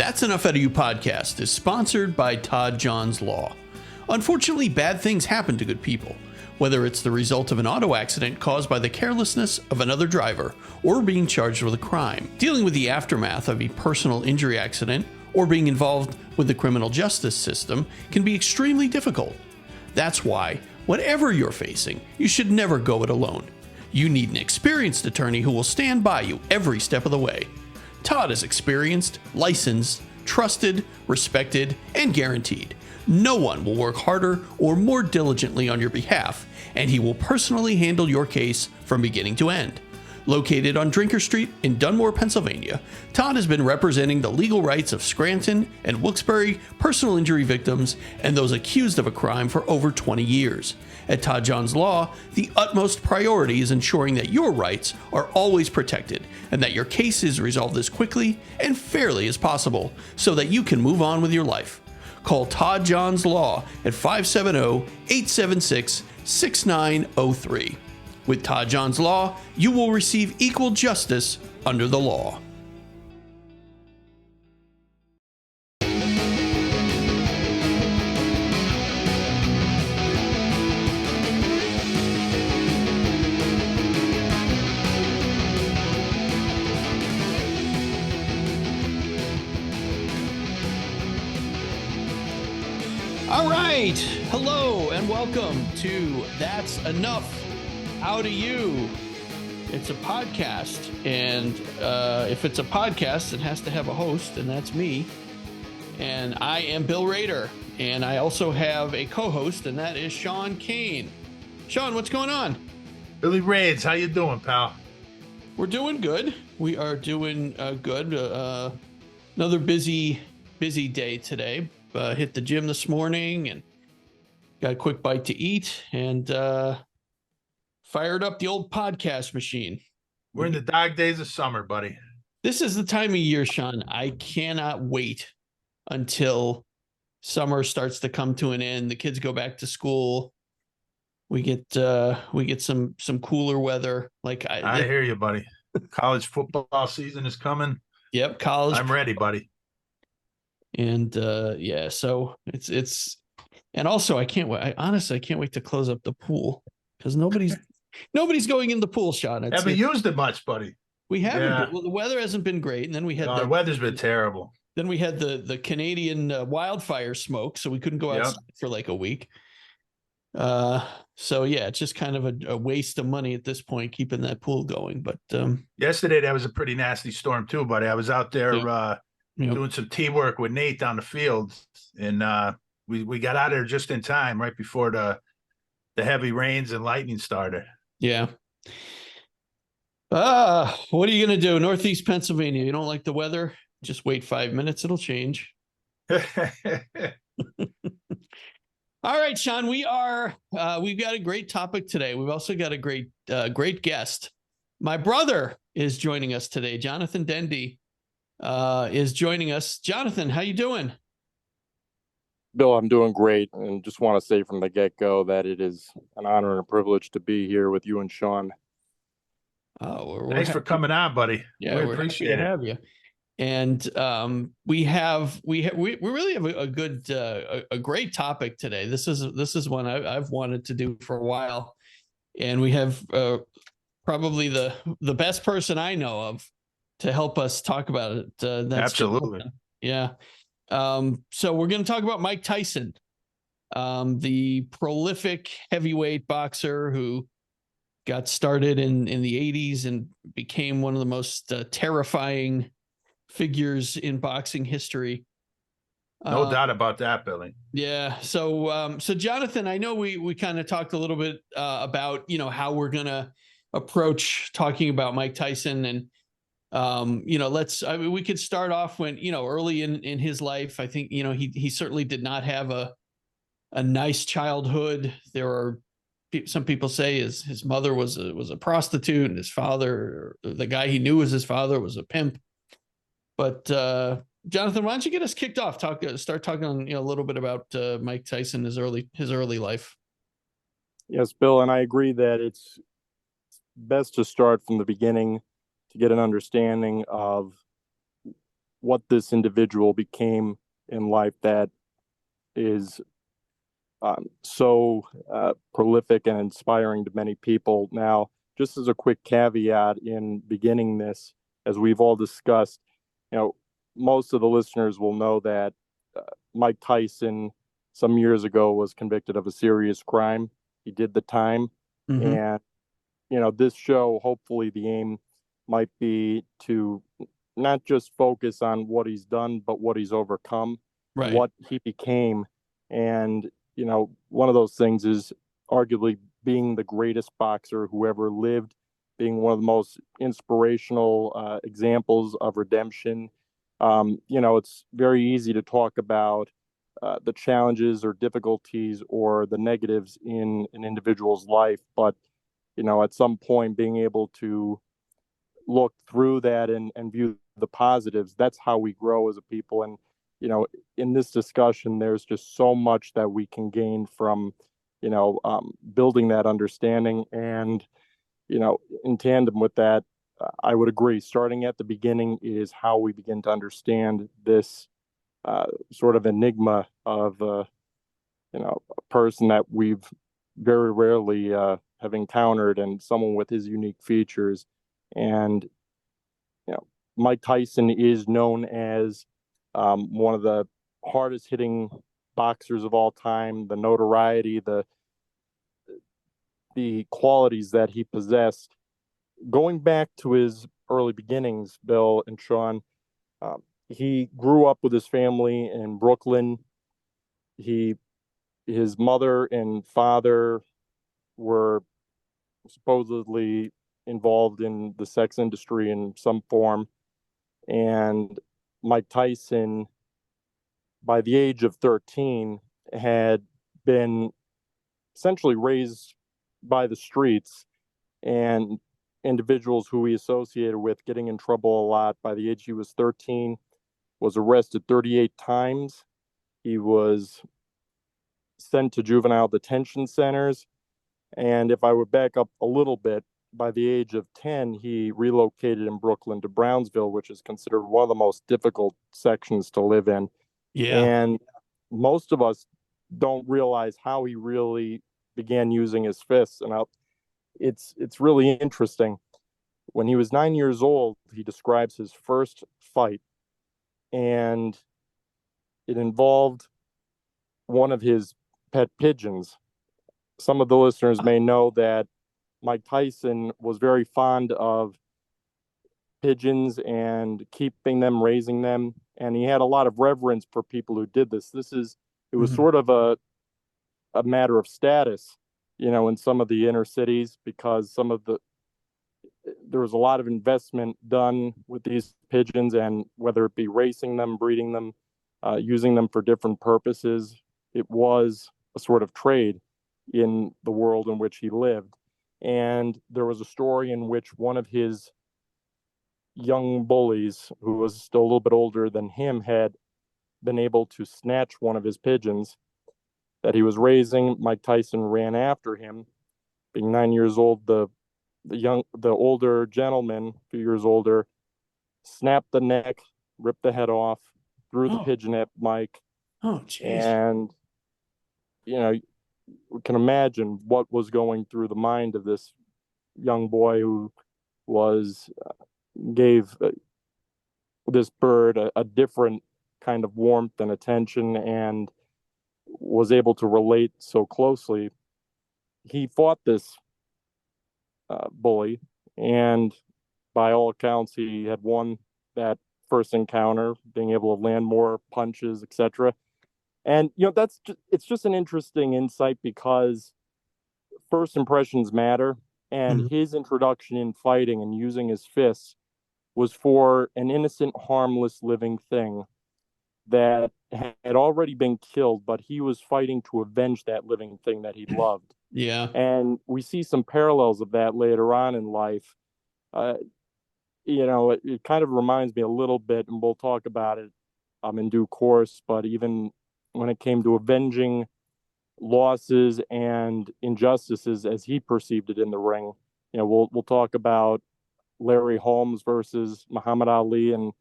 That's Enough Out of You podcast is sponsored by Todd John's Law. Unfortunately, bad things happen to good people, whether it's the result of an auto accident caused by the carelessness of another driver or being charged with a crime. Dealing with the aftermath of a personal injury accident or being involved with the criminal justice system can be extremely difficult. That's why, whatever you're facing, you should never go it alone. You need an experienced attorney who will stand by you every step of the way. Todd is experienced, licensed, trusted, respected, and guaranteed. No one will work harder or more diligently on your behalf, and he will personally handle your case from beginning to end. Located on Drinker Street in Dunmore, Pennsylvania, Todd has been representing the legal rights of Scranton and Wilkes-Barre personal injury victims and those accused of a crime for over 20 years. At Todd John's Law, the utmost priority is ensuring that your rights are always protected and that your case is resolved as quickly and fairly as possible so that you can move on with your life. Call Todd John's Law at 570-876-6903. With Todd John's Law, you will receive equal justice under the law. All right. Hello and welcome to That's Enough Out of You. It's a podcast, and if it's a podcast, it has to have a host, and that's me. And I am Bill Rader, and I also have a co-host, and that is Sean Kane. Sean, what's going on? Billy Raids, how you doing, pal? We're doing good. We are doing good. Another busy day today. Hit the gym this morning and got a quick bite to eat, and fired up the old podcast machine. We're in the dog days of summer, buddy. This is the time of year, Sean. I cannot wait until summer starts to come to an end. The kids go back to school. We get some cooler weather. I hear you, buddy. College football season is coming. Yep, college. I'm ready, buddy. And yeah, so it's and also I can't wait. I honestly can't wait to close up the pool because nobody's going in the pool, Sean. Haven't used it much, buddy. We haven't. Yeah. Well, the weather hasn't been great, and then we had the weather's been terrible. Then we had the Canadian wildfire smoke, so we couldn't go outside for like a week. So yeah, it's just kind of a waste of money at this point keeping that pool going. But yesterday that was a pretty nasty storm too, buddy. I was out there doing some tee work with Nate down the field, and we got out of there just in time, right before the heavy rains and lightning started. Yeah. What are you going to do? Northeast Pennsylvania. You don't like the weather? Just wait 5 minutes. It'll change. All right, Sean, we've got a great topic today. We've also got a great guest. My brother is joining us today. Jonathan Dende is joining us. Jonathan, how you doing? Bill, I'm doing great, and just want to say from the get-go that it is an honor and a privilege to be here with you and Sean. Thanks for coming on, buddy. Yeah, we appreciate it. Have you. And we really have a great topic today. This is one I've wanted to do for a while, and we have probably the best person I know of to help us talk about it. That's absolutely. Yeah. So we're going to talk about Mike Tyson, the prolific heavyweight boxer who got started in the 80s and became one of the most terrifying figures in boxing history. No doubt about that, Billy. Yeah. So Jonathan, I know we kind of talked a little bit about, how we're going to approach talking about Mike Tyson, and we could start off when, early in his life. I think, he certainly did not have a nice childhood. There are some people say his mother was a prostitute, and his father, the guy he knew as his father, was a pimp. But Jonathan, why don't you get us kicked off? Start talking a little bit about Mike Tyson, his early life. Yes, Bill, and I agree that it's best to start from the beginning to get an understanding of what this individual became in life that is so prolific and inspiring to many people. Now, just as a quick caveat in beginning this, as we've all discussed, most of the listeners will know that Mike Tyson some years ago was convicted of a serious crime. He did the time. Mm-hmm. And, this show, hopefully the aim might be to not just focus on what he's done, but what he's overcome, Right. what he became. And, one of those things is arguably being the greatest boxer who ever lived, being one of the most inspirational examples of redemption. It's very easy to talk about the challenges or difficulties or the negatives in an individual's life, but at some point being able to look through that and view the positives, that's how we grow as a people. And in this discussion, there's just so much that we can gain from building that understanding. And in tandem with that, I would agree, starting at the beginning is how we begin to understand this sort of enigma of a person that we've very rarely have encountered, and someone with his unique features. And Mike Tyson is known as one of the hardest hitting boxers of all time. The notoriety, the qualities that he possessed, going back to his early beginnings, Bill and Sean, he grew up with his family in Brooklyn. His mother and father were supposedly involved in the sex industry in some form. And Mike Tyson, by the age of 13, had been essentially raised by the streets and individuals who he associated with getting in trouble a lot. By the age he was 13, was arrested 38 times. He was sent to juvenile detention centers. And if I would back up a little bit, by the age of 10, he relocated in Brooklyn to Brownsville, which is considered one of the most difficult sections to live in. Yeah. And most of us don't realize how he really began using his fists. And it's really interesting. When he was 9 years old, he describes his first fight, and it involved one of his pet pigeons. Some of the listeners may know that Mike Tyson was very fond of pigeons and keeping them, raising them, and he had a lot of reverence for people who did this. It was sort of a matter of status, in some of the inner cities, because there was a lot of investment done with these pigeons, and whether it be racing them, breeding them, using them for different purposes, it was a sort of trade in the world in which he lived. And there was a story in which one of his young bullies, who was still a little bit older than him, had been able to snatch one of his pigeons that he was raising. Mike Tyson ran after him. Being 9 years old, the older gentleman, a few years older, snapped the neck, ripped the head off, threw the pigeon at Mike. Oh, jeez. And we can imagine what was going through the mind of this young boy who gave this bird a different kind of warmth and attention, and was able to relate so closely. He fought this bully, and by all accounts, he had won that first encounter, being able to land more punches, etc. And it's just an interesting insight, because first impressions matter, and his introduction in fighting and using his fists was for an innocent, harmless living thing that had already been killed, but he was fighting to avenge that living thing that he loved. Yeah. And we see some parallels of that later on in life. It kind of reminds me a little bit, and we'll talk about it in due course, but even when it came to avenging losses and injustices as he perceived it in the ring, we'll talk about Larry Holmes versus Muhammad Ali, and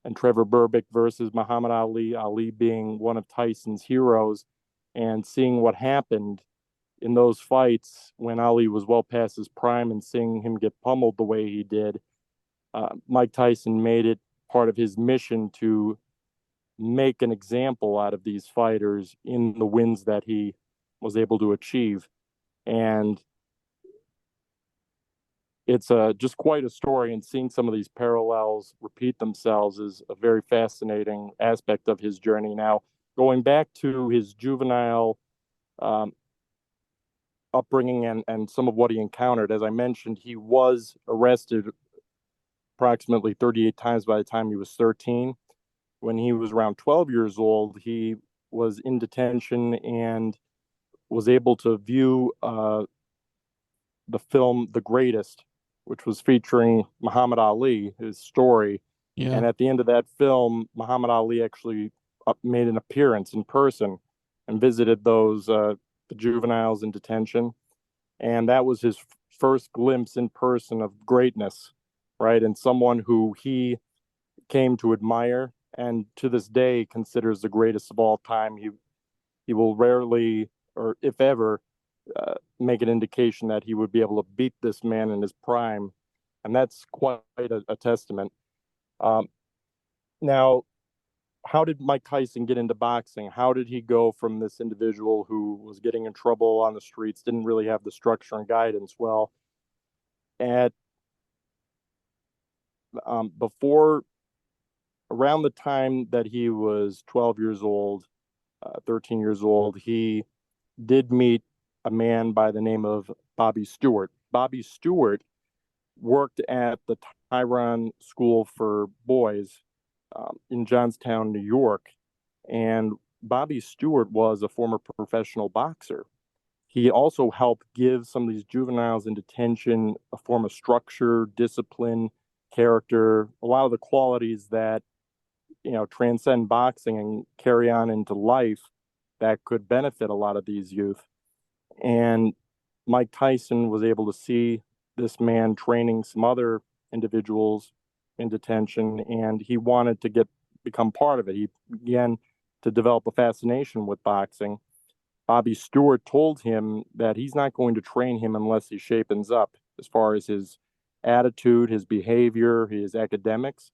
and Trevor Berbick versus Muhammad Ali, Ali being one of Tyson's heroes, and seeing what happened in those fights when Ali was well past his prime and seeing him get pummeled the way he did. Mike Tyson made it part of his mission to make an example out of these fighters in the wins that he was able to achieve. And it's just quite a story, and seeing some of these parallels repeat themselves is a very fascinating aspect of his journey. Now, going back to his juvenile upbringing and some of what he encountered, as I mentioned, he was arrested approximately 38 times by the time he was 13. When he was around 12 years old, he was in detention and was able to view the film The Greatest, which was featuring Muhammad Ali, his story. Yeah. And at the end of that film, Muhammad Ali actually made an appearance in person and visited those the juveniles in detention. And that was his first glimpse in person of greatness, right? And someone who he came to admire and to this day considers the greatest of all time. He will rarely, or if ever, make an indication that he would be able to beat this man in his prime. And that's quite a testament. Now, how did Mike Tyson get into boxing? How did he go from this individual who was getting in trouble on the streets, didn't really have the structure and guidance? Well, before, around the time that he was 12 years old, 13 years old, he did meet a man by the name of Bobby Stewart. Bobby Stewart worked at the Tyrone School for Boys in Johnstown, New York. And Bobby Stewart was a former professional boxer. He also helped give some of these juveniles in detention a form of structure, discipline, character, a lot of the qualities that, transcend boxing and carry on into life that could benefit a lot of these youth. And Mike Tyson was able to see this man training some other individuals in detention, and he wanted to become part of it. He began to develop a fascination with boxing. Bobby Stewart told him that he's not going to train him unless he shapens up as far as his attitude, his behavior, his academics.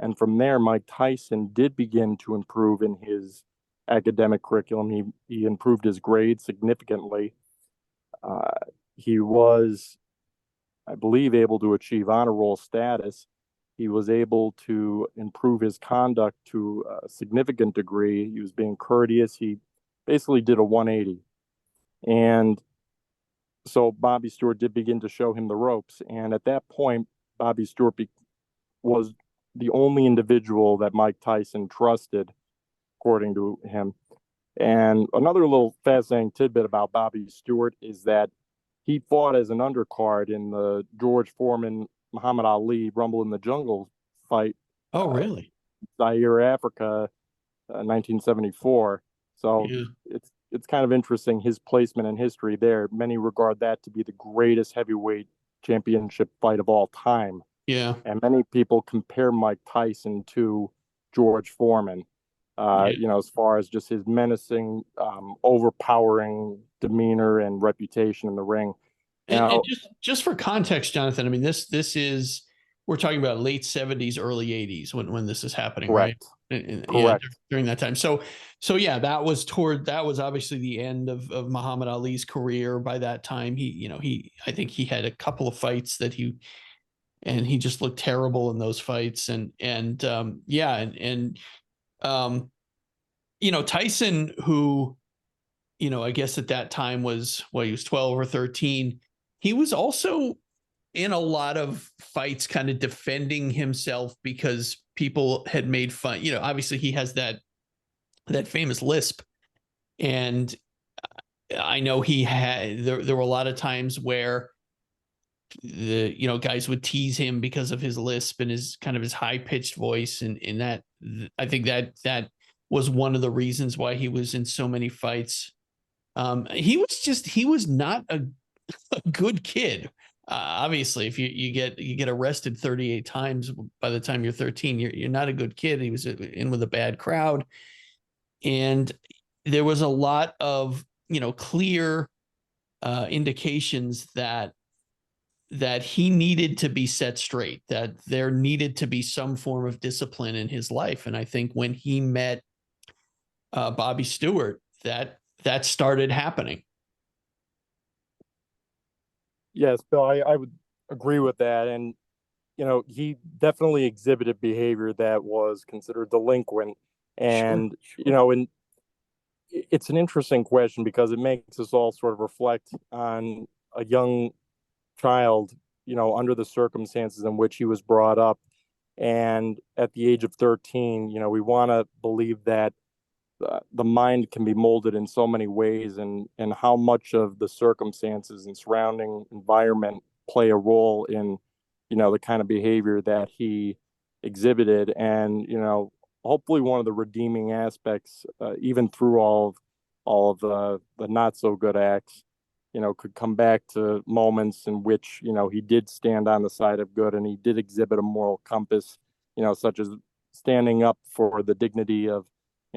And from there, Mike Tyson did begin to improve in his academic curriculum. He improved his grades significantly. He was, I believe, able to achieve honor roll status. He was able to improve his conduct to a significant degree. He was being courteous. He basically did a 180. And so Bobby Stewart did begin to show him the ropes. And at that point, Bobby Stewart was the only individual that Mike Tyson trusted, according to him. And another little fascinating tidbit about Bobby Stewart is that he fought as an undercard in the George Foreman Muhammad Ali Rumble in the Jungle fight. Oh, really? Zaire, Africa, 1974. So yeah. It's kind of interesting, his placement in history there. Many regard that to be the greatest heavyweight championship fight of all time. Yeah. And many people compare Mike Tyson to George Foreman, as far as just his menacing, overpowering demeanor and reputation in the ring. And just for context, Jonathan, I mean, this is, we're talking about late 70s, early 80s when this is happening, correct. Right? And, correct. Yeah, during that time. So yeah, that was obviously the end of Muhammad Ali's career. By that time, I think he had a couple of fights that he just looked terrible in those fights. Tyson, who, I guess at that time was, he was 12 or 13. He was also in a lot of fights kind of defending himself because people had made fun. Obviously he has that famous lisp. And I know he had, there were a lot of times where guys would tease him because of his lisp and his kind of his high pitched voice. And that, I think that was one of the reasons why he was in so many fights. He was not a good kid. Obviously, if you get arrested 38 times by the time you're 13, you're not a good kid. He was in with a bad crowd, and there was a lot of clear indications that he needed to be set straight, that there needed to be some form of discipline in his life. And I think when he met Bobby Stewart, that started happening. Yes, Bill, I would agree with that. And, he definitely exhibited behavior that was considered delinquent. And, Sure. And it's an interesting question because it makes us all sort of reflect on a young child, under the circumstances in which he was brought up. And at the age of 13, we want to believe that the mind can be molded in so many ways, and how much of the circumstances and surrounding environment play a role in, the kind of behavior that he exhibited. And, hopefully one of the redeeming aspects, even through all of the not so good acts, could come back to moments in which, he did stand on the side of good and he did exhibit a moral compass, such as standing up for the dignity of,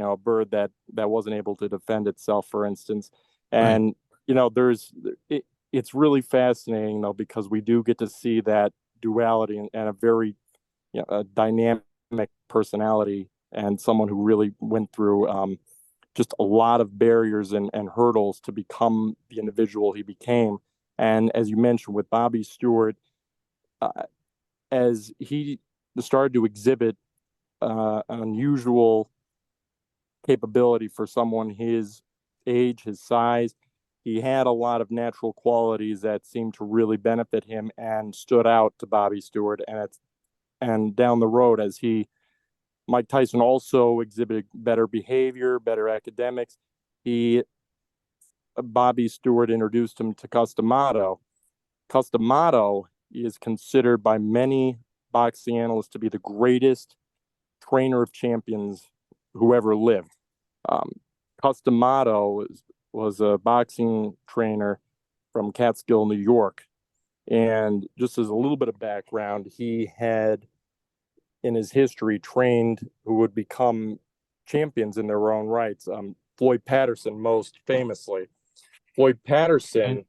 a bird that wasn't able to defend itself, for instance. And, it's really fascinating, though, because we do get to see that duality and a very a dynamic personality, and someone who really went through just a lot of barriers and hurdles to become the individual he became. And as you mentioned with Bobby Stewart, as he started to exhibit an unusual capability for someone his age, his size, he had a lot of natural qualities that seemed to really benefit him and stood out to Bobby Stewart. And down the road, as Mike Tyson also exhibited better behavior, better academics. Bobby Stewart introduced him to Cus D'Amato. Cus D'Amato is considered by many boxing analysts to be the greatest trainer of champions who ever lived. Cus D'Amato was a boxing trainer from Catskill, New York. And just as a little bit of background, he had in his history trained who would become champions in their own rights. Floyd Patterson, most famously. Floyd Patterson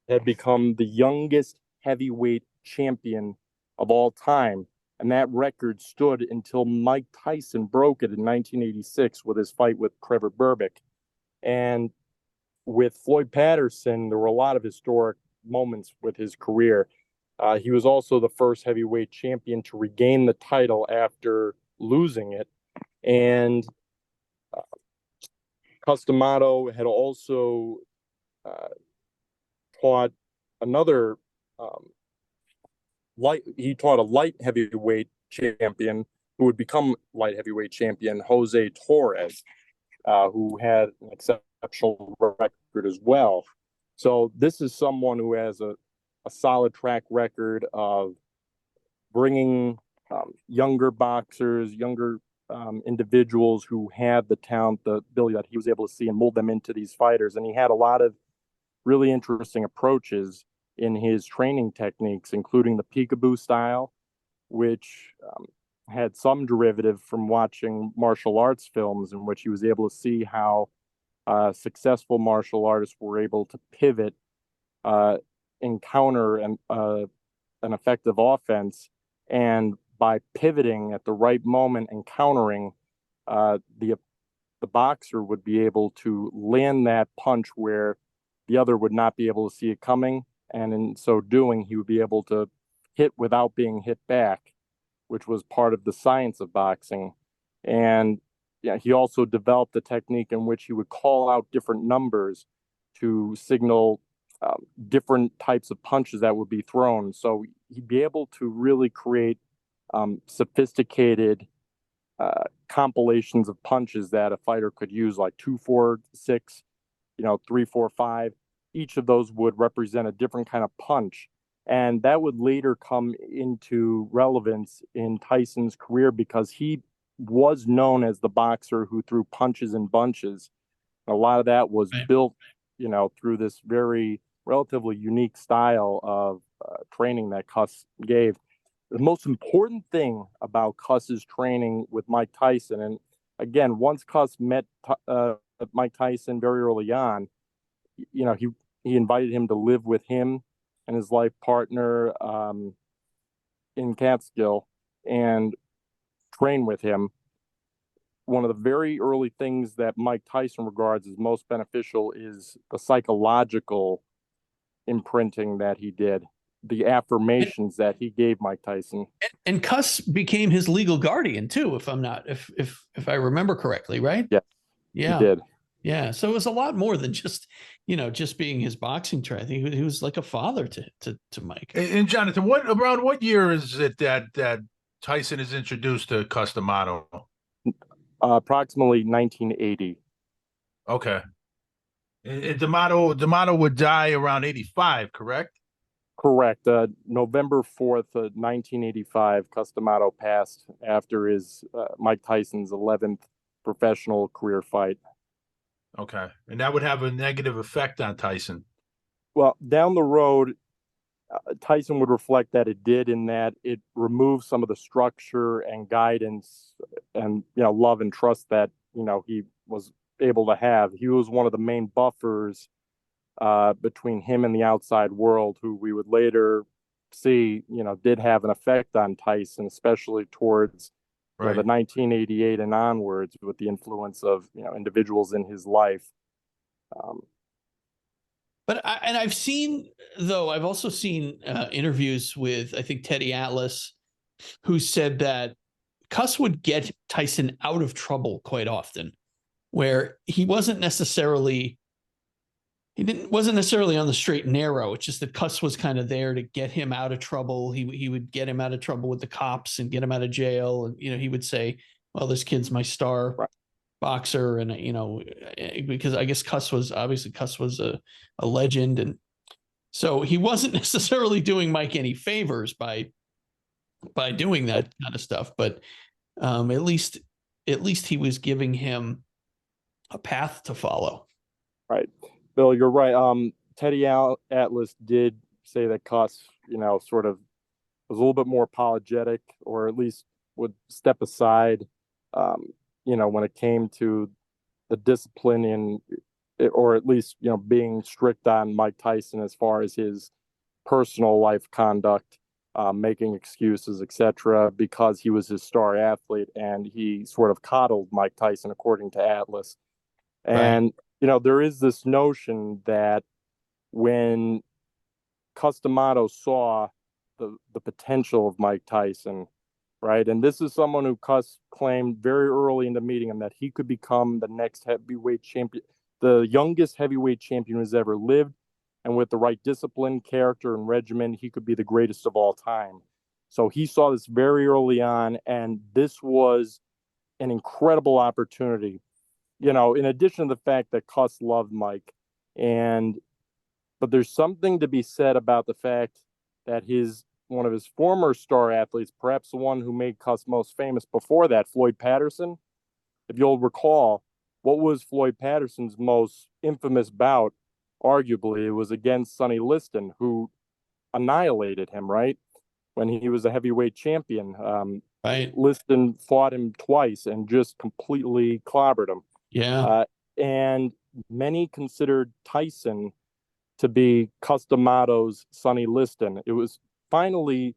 had become the youngest heavyweight champion of all time. And that record stood until Mike Tyson broke it in 1986 with his fight with Trevor Berbick. And with Floyd Patterson, there were a lot of historic moments with his career. He was also the first heavyweight champion to regain the title after losing it. And Cus D'Amato had also taught another he taught a light heavyweight champion who would become light heavyweight champion, Jose Torres, who had an exceptional record as well. So this is someone who has a solid track record of bringing younger boxers, younger individuals who had the talent, the ability that he was able to see and mold them into these fighters. And he had a lot of really interesting approaches in his training techniques, including the peekaboo style, which had some derivative from watching martial arts films, in which he was able to see how successful martial artists were able to pivot, encounter an effective offense, and by pivoting at the right moment and countering, the boxer would be able to land that punch where the other would not be able to see it coming, and in so doing, he would be able to hit without being hit back, which was part of the science of boxing. And he also developed a technique in which he would call out different numbers to signal different types of punches that would be thrown. So he'd be able to really create sophisticated compilations of punches that a fighter could use, like 2, 4, 6, 3, 4, 5. Each of those would represent a different kind of punch. And that would later come into relevance in Tyson's career because he was known as the boxer who threw punches in bunches. A lot of that was built, through this very relatively unique style of training that Cus gave. The most important thing about Cus's training with Mike Tyson, and again, once Cus met Mike Tyson very early on, he invited him to live with him and his life partner in Catskill and train with him. One of the very early things that Mike Tyson regards as most beneficial is the psychological imprinting that he did, the affirmations that he gave Mike Tyson. And Cus became his legal guardian too, if I remember correctly, right? Yeah, he did. Yeah, so it was a lot more than just being his boxing trainer. I think he was like a father to Mike. And Jonathan, around what year is it that Tyson is introduced to Cus D'Amato? Approximately 1980. Okay. And D'Amato would die around 85, correct? Correct. November 4th, 1985, Cus D'Amato passed after his Mike Tyson's 11th professional career fight. Okay. And that would have a negative effect on Tyson. Well, down the road, Tyson would reflect that it did, in that it removed some of the structure and guidance and love and trust that he was able to have. He was one of the main buffers between him and the outside world, who we would later see did have an effect on Tyson, especially towards the 1988 and onwards, with the influence of individuals in his life. But I've also seen interviews with, I think, Teddy Atlas, who said that Cus would get Tyson out of trouble quite often, where he wasn't necessarily on the straight and narrow. It's just that Cus was kind of there to get him out of trouble. He would get him out of trouble with the cops and get him out of jail. And, he would say, well, this kid's my star boxer. And, because I guess Cus was a legend. And so he wasn't necessarily doing Mike any favors by doing that kind of stuff. But at least he was giving him a path to follow. Right. Bill, you're right. Teddy Atlas did say that Cus, sort of was a little bit more apologetic, or at least would step aside, when it came to the discipline or at least, being strict on Mike Tyson as far as his personal life conduct, making excuses, etc., because he was his star athlete and he sort of coddled Mike Tyson, according to Atlas. And there is this notion that when Cus D'Amato saw the potential of Mike Tyson, right, and this is someone who Cus claimed very early in the meeting him that he could become the next heavyweight champion, the youngest heavyweight champion who's ever lived, and with the right discipline, character, and regimen, he could be the greatest of all time. So he saw this very early on, and this was an incredible opportunity. In addition to the fact that Cus loved Mike, but there's something to be said about the fact that one of his former star athletes, perhaps the one who made Cus most famous before that, Floyd Patterson, if you'll recall, what was Floyd Patterson's most infamous bout? Arguably, it was against Sonny Liston, who annihilated him, right? When he was a heavyweight champion. Liston fought him twice and just completely clobbered him. Yeah. And many considered Tyson to be Cus D'Amato's Sonny Liston. It was finally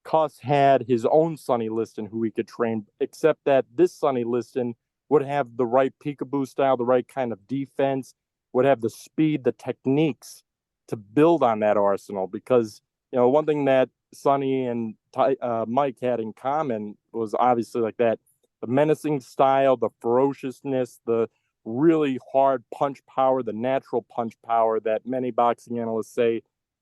Cus had his own Sonny Liston who he could train, except that this Sonny Liston would have the right peekaboo style, the right kind of defense, would have the speed, the techniques to build on that arsenal. Because, one thing that Sonny and Mike had in common was obviously like that, the menacing style, the ferociousness, the really hard punch power, the natural punch power that many boxing analysts say,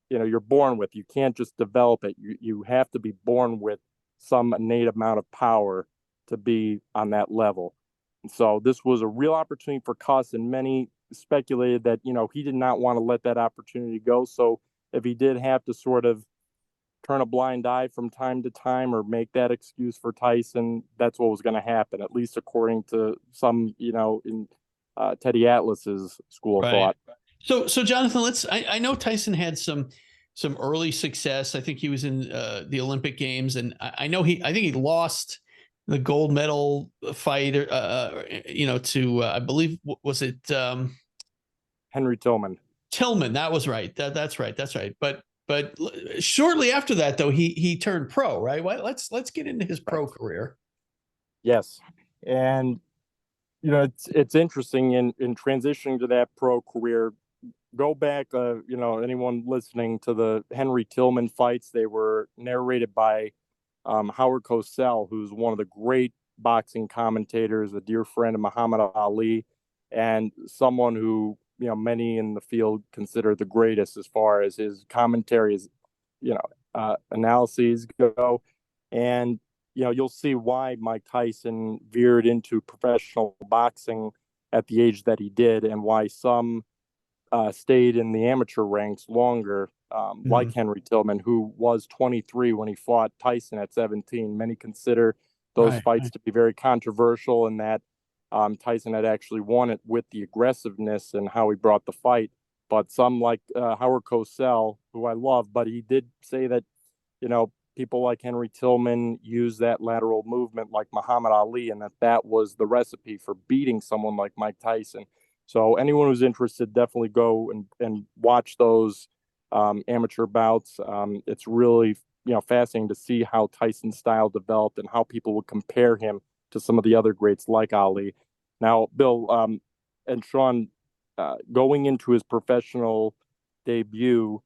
you're born with. You can't just develop it. You have to be born with some innate amount of power to be on that level. And so this was a real opportunity for Cus, and many speculated that, he did not want to let that opportunity go. So if he did have to sort of turn a blind eye from time to time or make that excuse for Tyson, that's what was going to happen, at least according to some, in Teddy Atlas's school of thought. So Jonathan, I know Tyson had some early success. I think he was in the Olympic Games, and I think he lost the gold medal fight, to I believe, was it Henry Tillman. Tillman? That was right. That's right. That's right. But shortly after that, though, he turned pro, right? Well, let's get into his pro career. Yes, and it's interesting in transitioning to that pro career. Go back, anyone listening to the Henry Tillman fights, they were narrated by Howard Cosell, who's one of the great boxing commentators, a dear friend of Muhammad Ali, and someone who many in the field consider the greatest as far as his commentary, analyses go. And you'll see why Mike Tyson veered into professional boxing at the age that he did, and why some stayed in the amateur ranks longer, like Henry Tillman, who was 23 when he fought Tyson at 17. Many consider those fights to be very controversial, and that Tyson had actually won it with the aggressiveness and how he brought the fight. But some, like Howard Cosell, who I love, but he did say that, people like Henry Tillman use that lateral movement like Muhammad Ali, and that was the recipe for beating someone like Mike Tyson. So anyone who's interested, definitely go and watch those amateur bouts. It's really fascinating to see how Tyson's style developed and how people would compare him to some of the other greats like Ali. Now, Bill and Sean, going into his professional debut,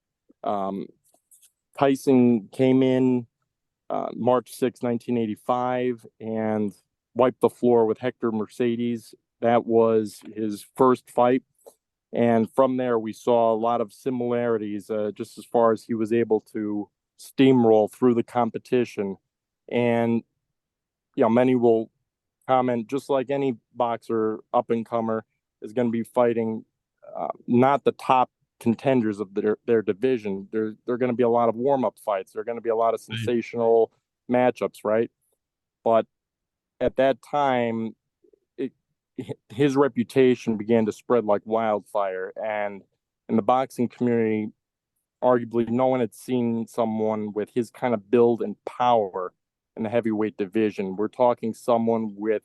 Tyson came in March 6, 1985, and wiped the floor with Hector Mercedes. That was his first fight. And from there, we saw a lot of similarities, just as far as he was able to steamroll through the competition. And, many will comment, just like any boxer up and comer is going to be fighting not the top contenders of their division. There are going to be a lot of warm-up fights. There are going to be a lot of sensational matchups, right? But at that time, his reputation began to spread like wildfire, and in the boxing community, arguably no one had seen someone with his kind of build and power in the heavyweight division. We're talking someone with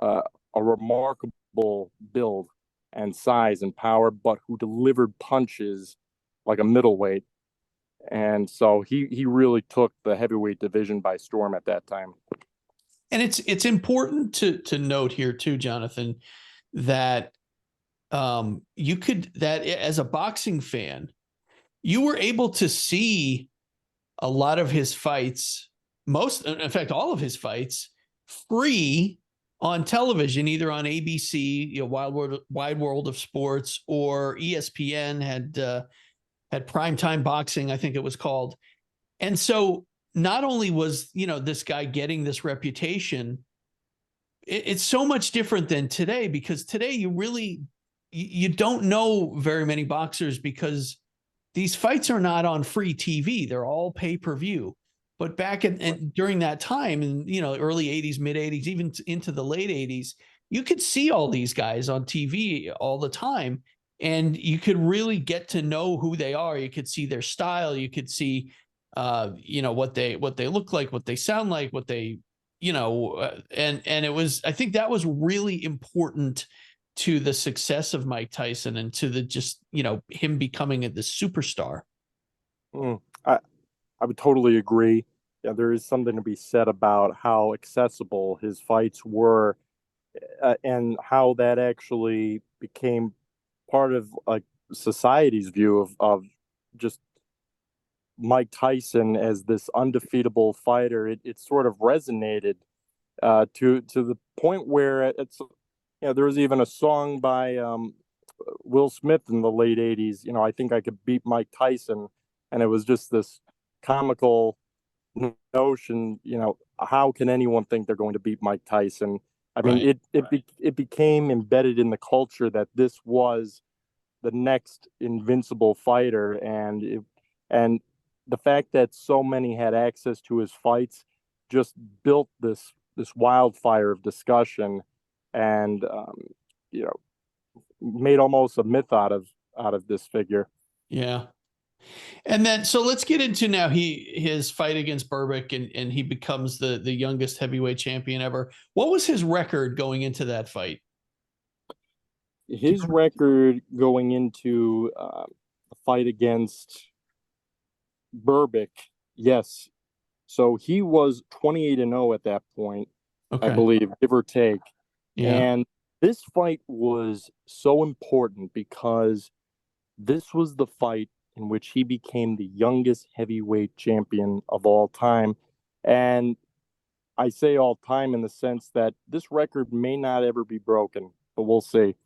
a remarkable build and size and power, but who delivered punches like a middleweight. And so he really took the heavyweight division by storm at that time. And it's important to note here too, Jonathan, that that as a boxing fan, you were able to see a lot of his fights, in fact, all of his fights, free on television, either on ABC, Wide World of Sports, or ESPN had Primetime Boxing, I think it was called. And so not only was, this guy getting this reputation, it's so much different than today, because today you don't know very many boxers, because these fights are not on free TV. They're all pay-per-view. But back during that time, in early 80s, mid 80s, even into the late 80s, you could see all these guys on TV all the time, and you could really get to know who they are. You could see their style. You could see what they look like, what they sound like, what they, and it was, I think that was really important to the success of Mike Tyson and to the just, him becoming the superstar. I would totally agree. Yeah, there is something to be said about how accessible his fights were, and how that actually became part of like society's view of just Mike Tyson as this undefeatable fighter. It sort of resonated to the point where it's there was even a song by Will Smith in the late 80s. I think I could beat Mike Tyson, and it was just this comical notion. How can anyone think they're going to beat Mike Tyson? I mean, it became embedded in the culture that this was the next invincible fighter, and the fact that so many had access to his fights just built this wildfire of discussion, and made almost a myth out out of this figure. Yeah. And then, so let's get into now his fight against Berbick, and he becomes the youngest heavyweight champion ever. What was his record going into that fight? His record going into the fight against Berbick, yes. So he was 28-0 at that point, Okay. I believe, give or take. Yeah. And this fight was so important because this was the fight in which he became the youngest heavyweight champion of all time. And I say all time in the sense that this record may not ever be broken, but we'll see.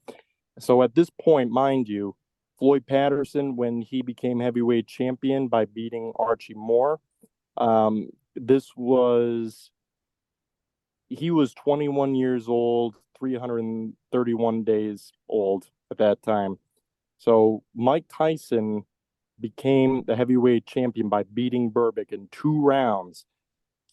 So at this point, mind you, Floyd Patterson, when he became heavyweight champion by beating Archie Moore, he was 21 years old, 331 days old at that time. So Mike Tyson became the heavyweight champion by beating Berbick in 2 rounds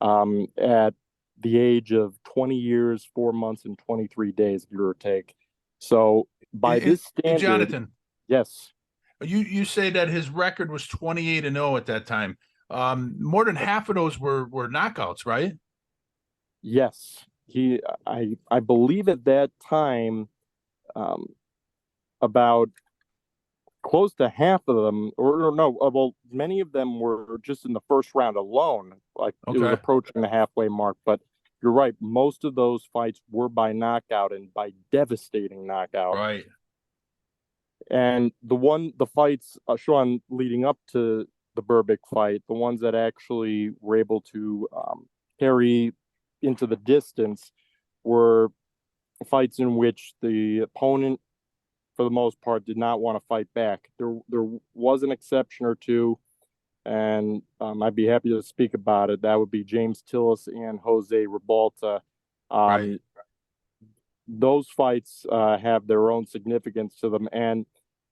at the age of 20 years, 4 months, and 23 days, give or take. So by this standard, Jonathan, yes, you say that his record was 28-0 at that time. More than half of those were knockouts, right? yes. I believe at that time, about close to half of them, or no, well, many of them were just in the first round alone. Like it was approaching the halfway mark. But you're right, most of those fights were by knockout and by devastating knockout. Right. And the fights, Sean, leading up to the Berbick fight, the ones that actually were able to carry into the distance were fights in which the opponent, for the most part, did not want to fight back. There was an exception or two, and I'd be happy to speak about it. That would be James Tillis and Jose Ribalta. Right. Those fights have their own significance to them. And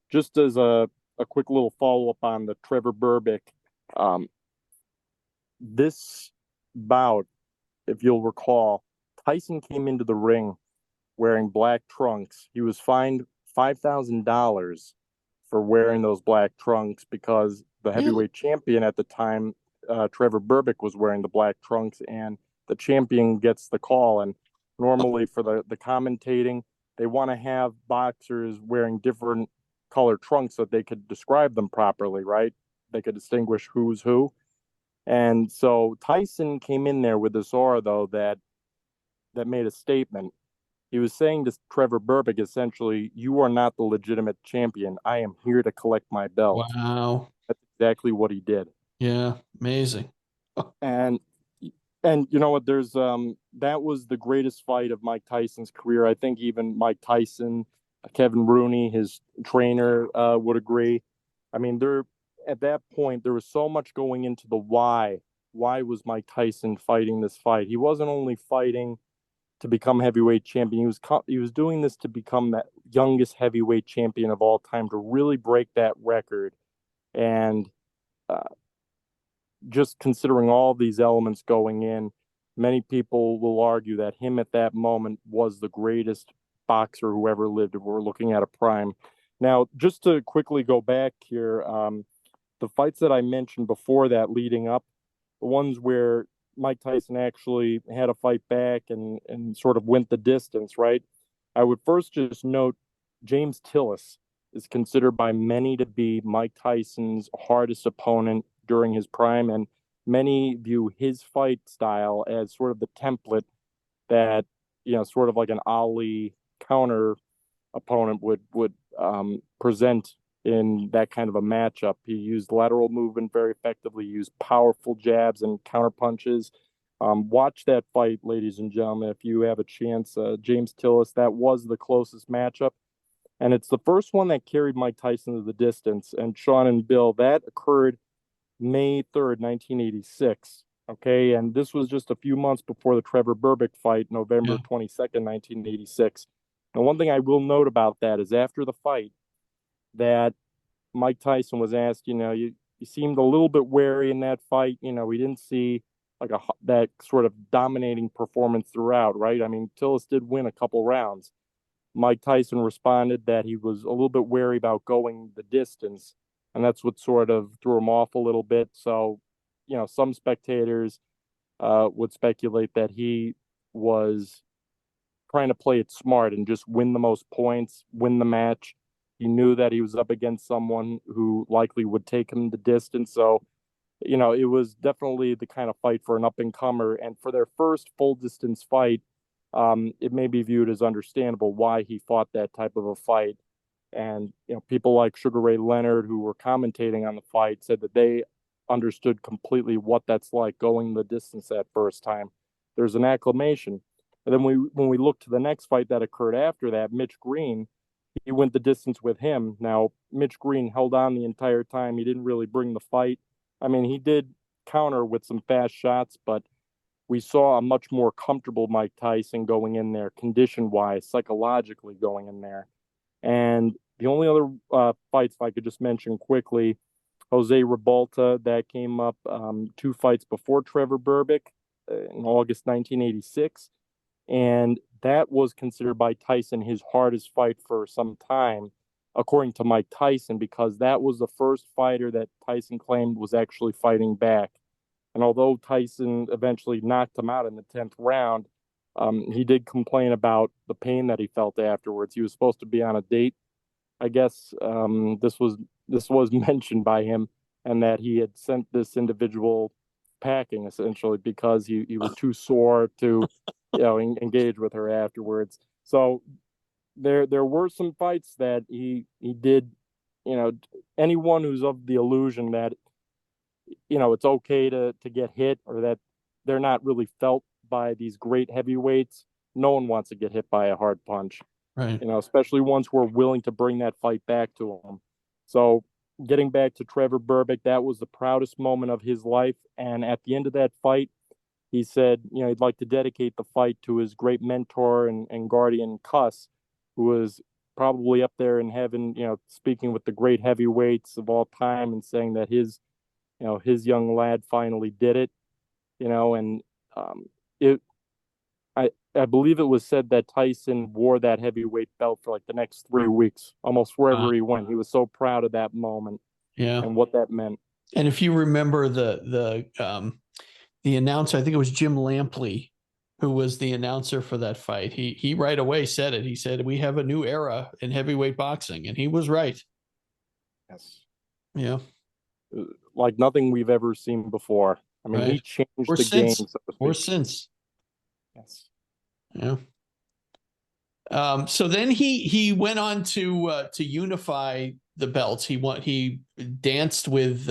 just as a quick little follow-up on the Trevor Berbick, this bout, if you'll recall, Tyson came into the ring wearing black trunks. He was fined $5,000 for wearing those black trunks because the heavyweight champion at the time, Trevor Berbick, was wearing the black trunks, and the champion gets the call. And normally for the commentating, they want to have boxers wearing different colored trunks so that they could describe them properly, right? They could distinguish who's who. And so Tyson came in there with this aura, though, that made a statement. He was saying to Trevor Berbick, essentially, you are not the legitimate champion. I am here to collect my belt. Wow. That's exactly what he did. Yeah, amazing. And you know what, there's that was the greatest fight of Mike Tyson's career. I think even Mike Tyson, Kevin Rooney, his trainer, would agree. I mean, at that point, there was so much going into the why. Why was Mike Tyson fighting this fight? He wasn't only fighting to become heavyweight champion. He was doing this to become that youngest heavyweight champion of all time, to really break that record. And just considering all these elements going in, many people will argue that him at that moment was the greatest boxer who ever lived if we're looking at a prime. Now, just to quickly go back here, the fights that I mentioned before that leading up, the ones where Mike Tyson actually had a fight back and sort of went the distance, right? I would first just note James Tillis is considered by many to be Mike Tyson's hardest opponent during his prime, and many view his fight style as sort of the template that, sort of like an Ali counter opponent would present in that kind of a matchup. He used lateral movement very effectively, used powerful jabs and counter punches. Watch that fight, ladies and gentlemen, if you have a chance. James Tillis, that was the closest matchup. And it's the first one that carried Mike Tyson to the distance. And Sean and Bill, that occurred May 3rd, 1986. Okay, and this was just a few months before the Trevor Berbick fight, November 22nd, 1986. And one thing I will note about that is after the fight, that Mike Tyson was asked, you seemed a little bit wary in that fight. We didn't see like that sort of dominating performance throughout, right? I mean, Tillis did win a couple rounds. Mike Tyson responded that he was a little bit wary about going the distance, and that's what sort of threw him off a little bit. So, some spectators would speculate that he was trying to play it smart and just win the most points, win the match. He knew that he was up against someone who likely would take him the distance. So, it was definitely the kind of fight for an up and comer. And for their first full distance fight, it may be viewed as understandable why he fought that type of a fight. And, people like Sugar Ray Leonard, who were commentating on the fight, said that they understood completely what that's like going the distance that first time. There's an acclamation. And then when we look to the next fight that occurred after that, Mitch Green, he went the distance with him. Now, Mitch Green held on the entire time. He didn't really bring the fight. I mean, he did counter with some fast shots, but we saw a much more comfortable Mike Tyson going in there, condition-wise, psychologically going in there. And the only other fights, if I could just mention quickly, Jose Rebalta, that came up 2 fights before Trevor Berbick in August 1986. And that was considered by Tyson his hardest fight for some time, according to Mike Tyson, because that was the first fighter that Tyson claimed was actually fighting back. And although Tyson eventually knocked him out in the 10th round, he did complain about the pain that he felt afterwards. He was supposed to be on a date. I guess this was mentioned by him, and that he had sent this individual packing essentially because he was too sore to engage with her afterwards. So there were some fights that he did, anyone who's of the illusion that it's okay to get hit, or that they're not really felt by these great heavyweights. No one wants to get hit by a hard punch, right? Especially ones who are willing to bring that fight back to them. So getting back to Trevor Berbick, that was the proudest moment of his life. And at the end of that fight, he said, he'd like to dedicate the fight to his great mentor and guardian, Cus, who was probably up there in heaven, speaking with the great heavyweights of all time and saying that his young lad finally did it, and it, I believe it was said that Tyson wore that heavyweight belt for like the next 3 weeks, almost wherever he went. He was so proud of that moment, and what that meant. And if you remember the announcer, I think it was Jim Lampley, who was the announcer for that fight. He right away said it. He said, "We have a new era in heavyweight boxing," and he was right. Yes. Yeah. Like nothing we've ever seen before. I mean, he changed the game. Or since. Yes. Yeah. So then he went on to unify the belts. He danced with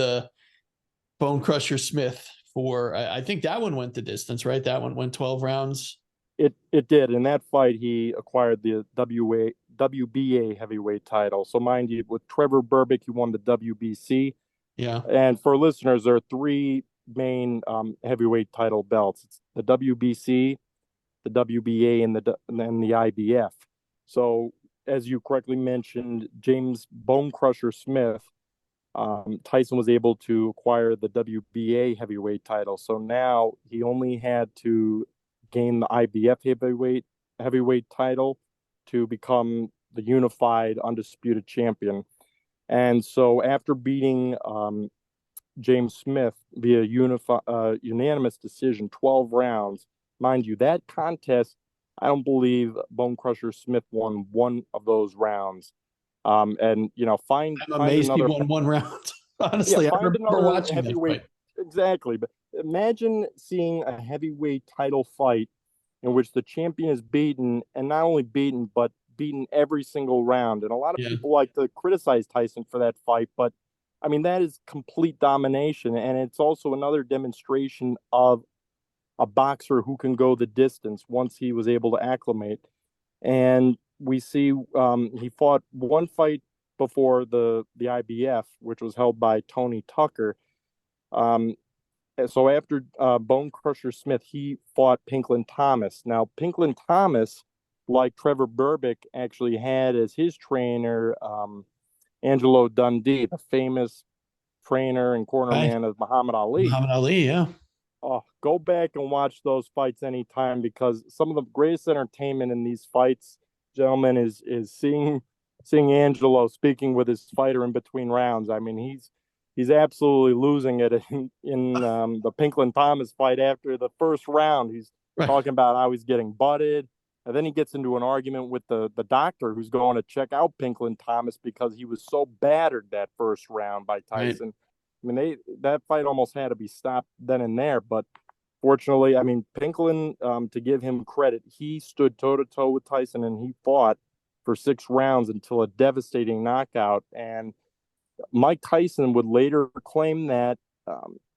Bone Crusher Smith for, I think that one went the distance, right? That one went 12 rounds. It did. In that fight, he acquired the WBA heavyweight title. So mind you, with Trevor Berbick, he won the WBC. Yeah. And for listeners, there are 3 main heavyweight title belts. It's the WBC, the WBA, and then the IBF. So as you correctly mentioned, James Bone Crusher Smith, Tyson was able to acquire the WBA heavyweight title. So now he only had to gain the IBF heavyweight title to become the unified undisputed champion. And so after beating James Smith via unanimous decision, 12 rounds, mind you, that contest, I don't believe Bone Crusher Smith won one of those rounds. And I'm amazed he won one round. Honestly, I remember watching heavyweight. Exactly, but imagine seeing a heavyweight title fight in which the champion is beaten, and not only beaten, but beaten every single round. And a lot of people like to criticize Tyson for that fight, but I mean, that is complete domination. And it's also another demonstration of a boxer who can go the distance once he was able to acclimate. And we see he fought one fight before the IBF, which was held by Tony Tucker. So after Bone Crusher Smith, he fought Pinklin Thomas. Now, Pinklin Thomas, like Trevor Berbick, actually had as his trainer Angelo Dundee, the famous trainer and cornerman of Muhammad Ali. Muhammad Ali, yeah. Oh, go back and watch those fights anytime, because some of the greatest entertainment in these fights gentleman is seeing Angelo speaking with his fighter in between rounds. I mean, he's absolutely losing it in the Pinklin Thomas fight. After the first round, he's talking about how he's getting butted. And then he gets into an argument with the doctor who's going to check out Pinklin Thomas because he was so battered that first round by Tyson. Right. I mean, that fight almost had to be stopped then and there. But fortunately, I mean, Pinklin, to give him credit, he stood toe-to-toe with Tyson, and he fought for 6 rounds until a devastating knockout. And Mike Tyson would later claim that,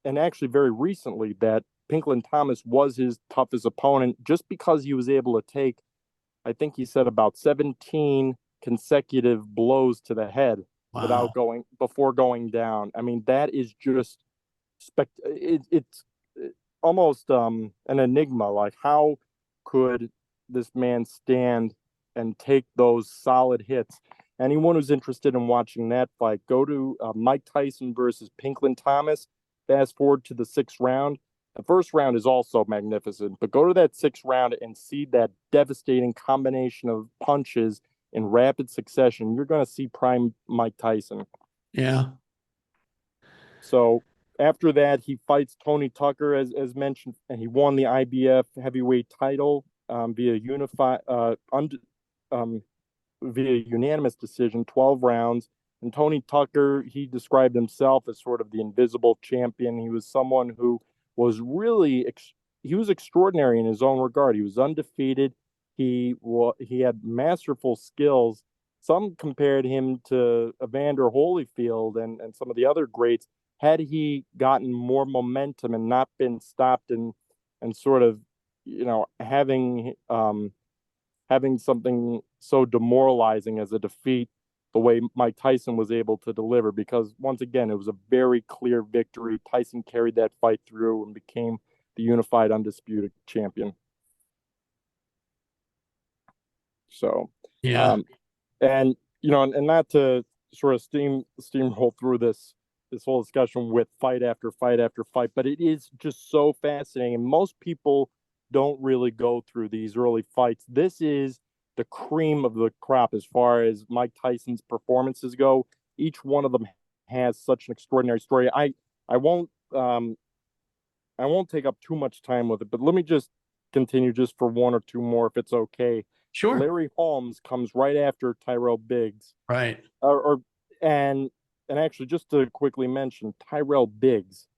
and actually very recently, that Pinklin Thomas was his toughest opponent just because he was able to take, I think he said, about 17 consecutive blows to the head before going down. I mean, that is just it's almost an enigma. Like, how could this man stand and take those solid hits? Anyone who's interested in watching that fight, go to Mike Tyson versus Pinklin Thomas. Fast forward to the 6th round. The first round is also magnificent, but go to that 6th round and see that devastating combination of punches in rapid succession. You're going to see prime Mike Tyson. Yeah. So after that, he fights Tony Tucker, as mentioned, and he won the IBF heavyweight title via unanimous decision, 12 rounds. And Tony Tucker, he described himself as sort of the invisible champion. He was someone who was really he was extraordinary in his own regard. He was undefeated. He had masterful skills. Some compared him to Evander Holyfield and some of the other greats. Had he gotten more momentum and not been stopped and sort of, having something so demoralizing as a defeat, the way Mike Tyson was able to deliver, because once again, it was a very clear victory. Tyson carried that fight through and became the unified undisputed champion. So, and not to sort of steamroll through this whole discussion with fight after fight after fight, but it is just so fascinating. And most people don't really go through these early fights. This is the cream of the crop as far as Mike Tyson's performances go. Each one of them has such an extraordinary story. I won't take up too much time with it, but let me just continue just for one or two more, if it's okay. Sure. Larry Holmes comes right after Tyrell Biggs. Right. And actually, just to quickly mention, Tyrell Biggs.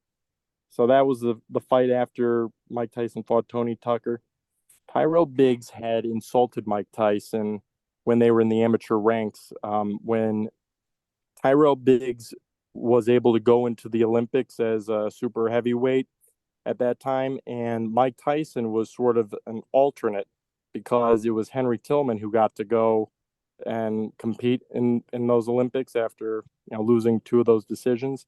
So that was the fight after Mike Tyson fought Tony Tucker. Tyrell Biggs had insulted Mike Tyson when they were in the amateur ranks. When Tyrell Biggs was able to go into the Olympics as a super heavyweight at that time, and Mike Tyson was sort of an alternate because it was Henry Tillman who got to go and compete in those Olympics after losing 2 of those decisions.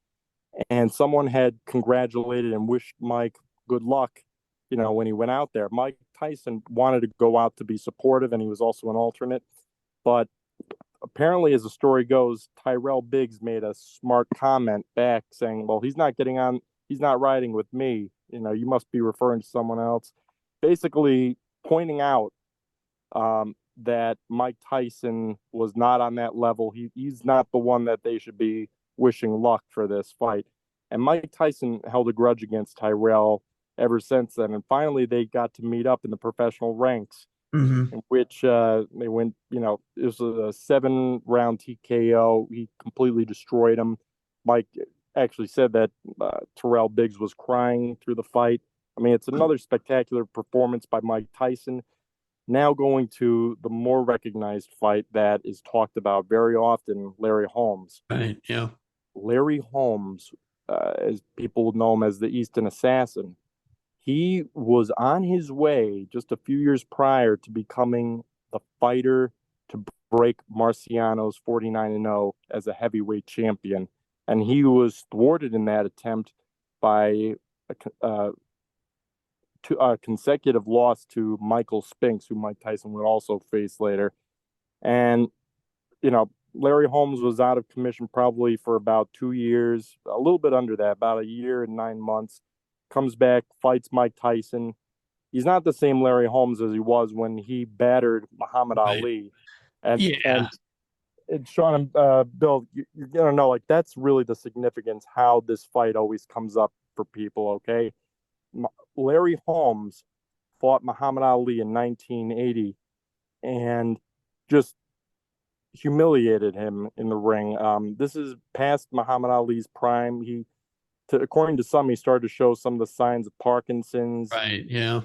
And someone had congratulated and wished Mike good luck when he went out there. Mike Tyson wanted to go out to be supportive, and he was also an alternate. But apparently, as the story goes, Tyrell Biggs made a smart comment back saying, well, he's not riding with me. You must be referring to someone else. Basically pointing out that Mike Tyson was not on that level. He's not the one that they should be wishing luck for this fight. And Mike Tyson held a grudge against Tyrell ever since then. And finally, they got to meet up in the professional ranks, in which they went, it was a 7-round TKO. He completely destroyed him. Mike actually said that Tyrell Biggs was crying through the fight. I mean, it's another spectacular performance by Mike Tyson. Now going to the more recognized fight that is talked about very often, Larry Holmes. Right, yeah. Larry Holmes, as people know him as the Easton Assassin, he was on his way just a few years prior to becoming the fighter to break Marciano's 49-0 as a heavyweight champion. And he was thwarted in that attempt by a consecutive loss to Michael Spinks, who Mike Tyson would also face later. And, Larry Holmes was out of commission probably for about 2 years, a little bit under that, about 1 year and 9 months. Comes back, fights Mike Tyson. He's not the same Larry Holmes as he was when he battered Muhammad Ali. And Sean and Bill, you're gonna know, like, that's really the significance how this fight always comes up for people. Okay, Larry Holmes fought Muhammad Ali in 1980 and just humiliated him in the ring. This is past Muhammad Ali's prime. According to some, he started to show some of the signs of Parkinson's. Right. Yeah.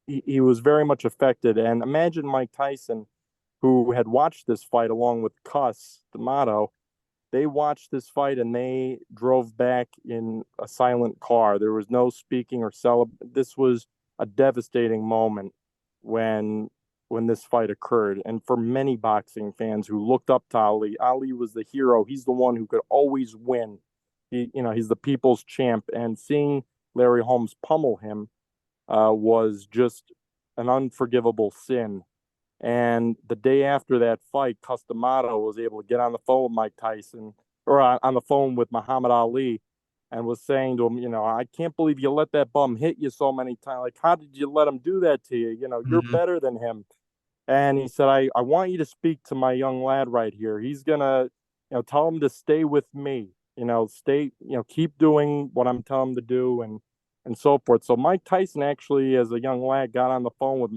He was very much affected. And imagine Mike Tyson, who had watched this fight along with Cus D'Amato. They watched this fight and they drove back in a silent car. There was no speaking or This was a devastating moment when this fight occurred. And for many boxing fans who looked up to Ali, Ali was the hero. He's the one who could always win. He's the people's champ. And seeing Larry Holmes pummel him was just an unforgivable sin. And the day after that fight, Cus D'Amato was able to get on the phone with Mike Tyson, or on the phone with Muhammad Ali, and was saying to him, I can't believe you let that bum hit you so many times. Like, how did you let him do that to you? You're better than him. And he said, I want you to speak to my young lad right here. He's going to, tell him to stay with me, keep doing what I'm telling him to do, and so forth. So Mike Tyson actually, as a young lad, got on the phone with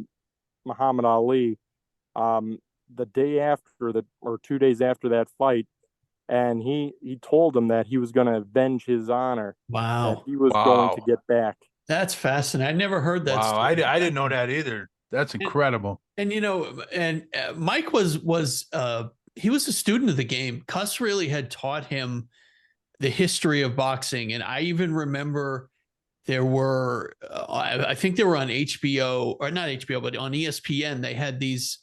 Muhammad Ali the day after or 2 days after that fight, and he told him that he was going to avenge his honor. Wow. That he was going to get back. That's fascinating. I never heard that. Wow, I didn't know that either. That's incredible. And Mike was he was a student of the game. Cus really had taught him the history of boxing, and I even remember there were I think they were on HBO, or not HBO, but on ESPN. They had these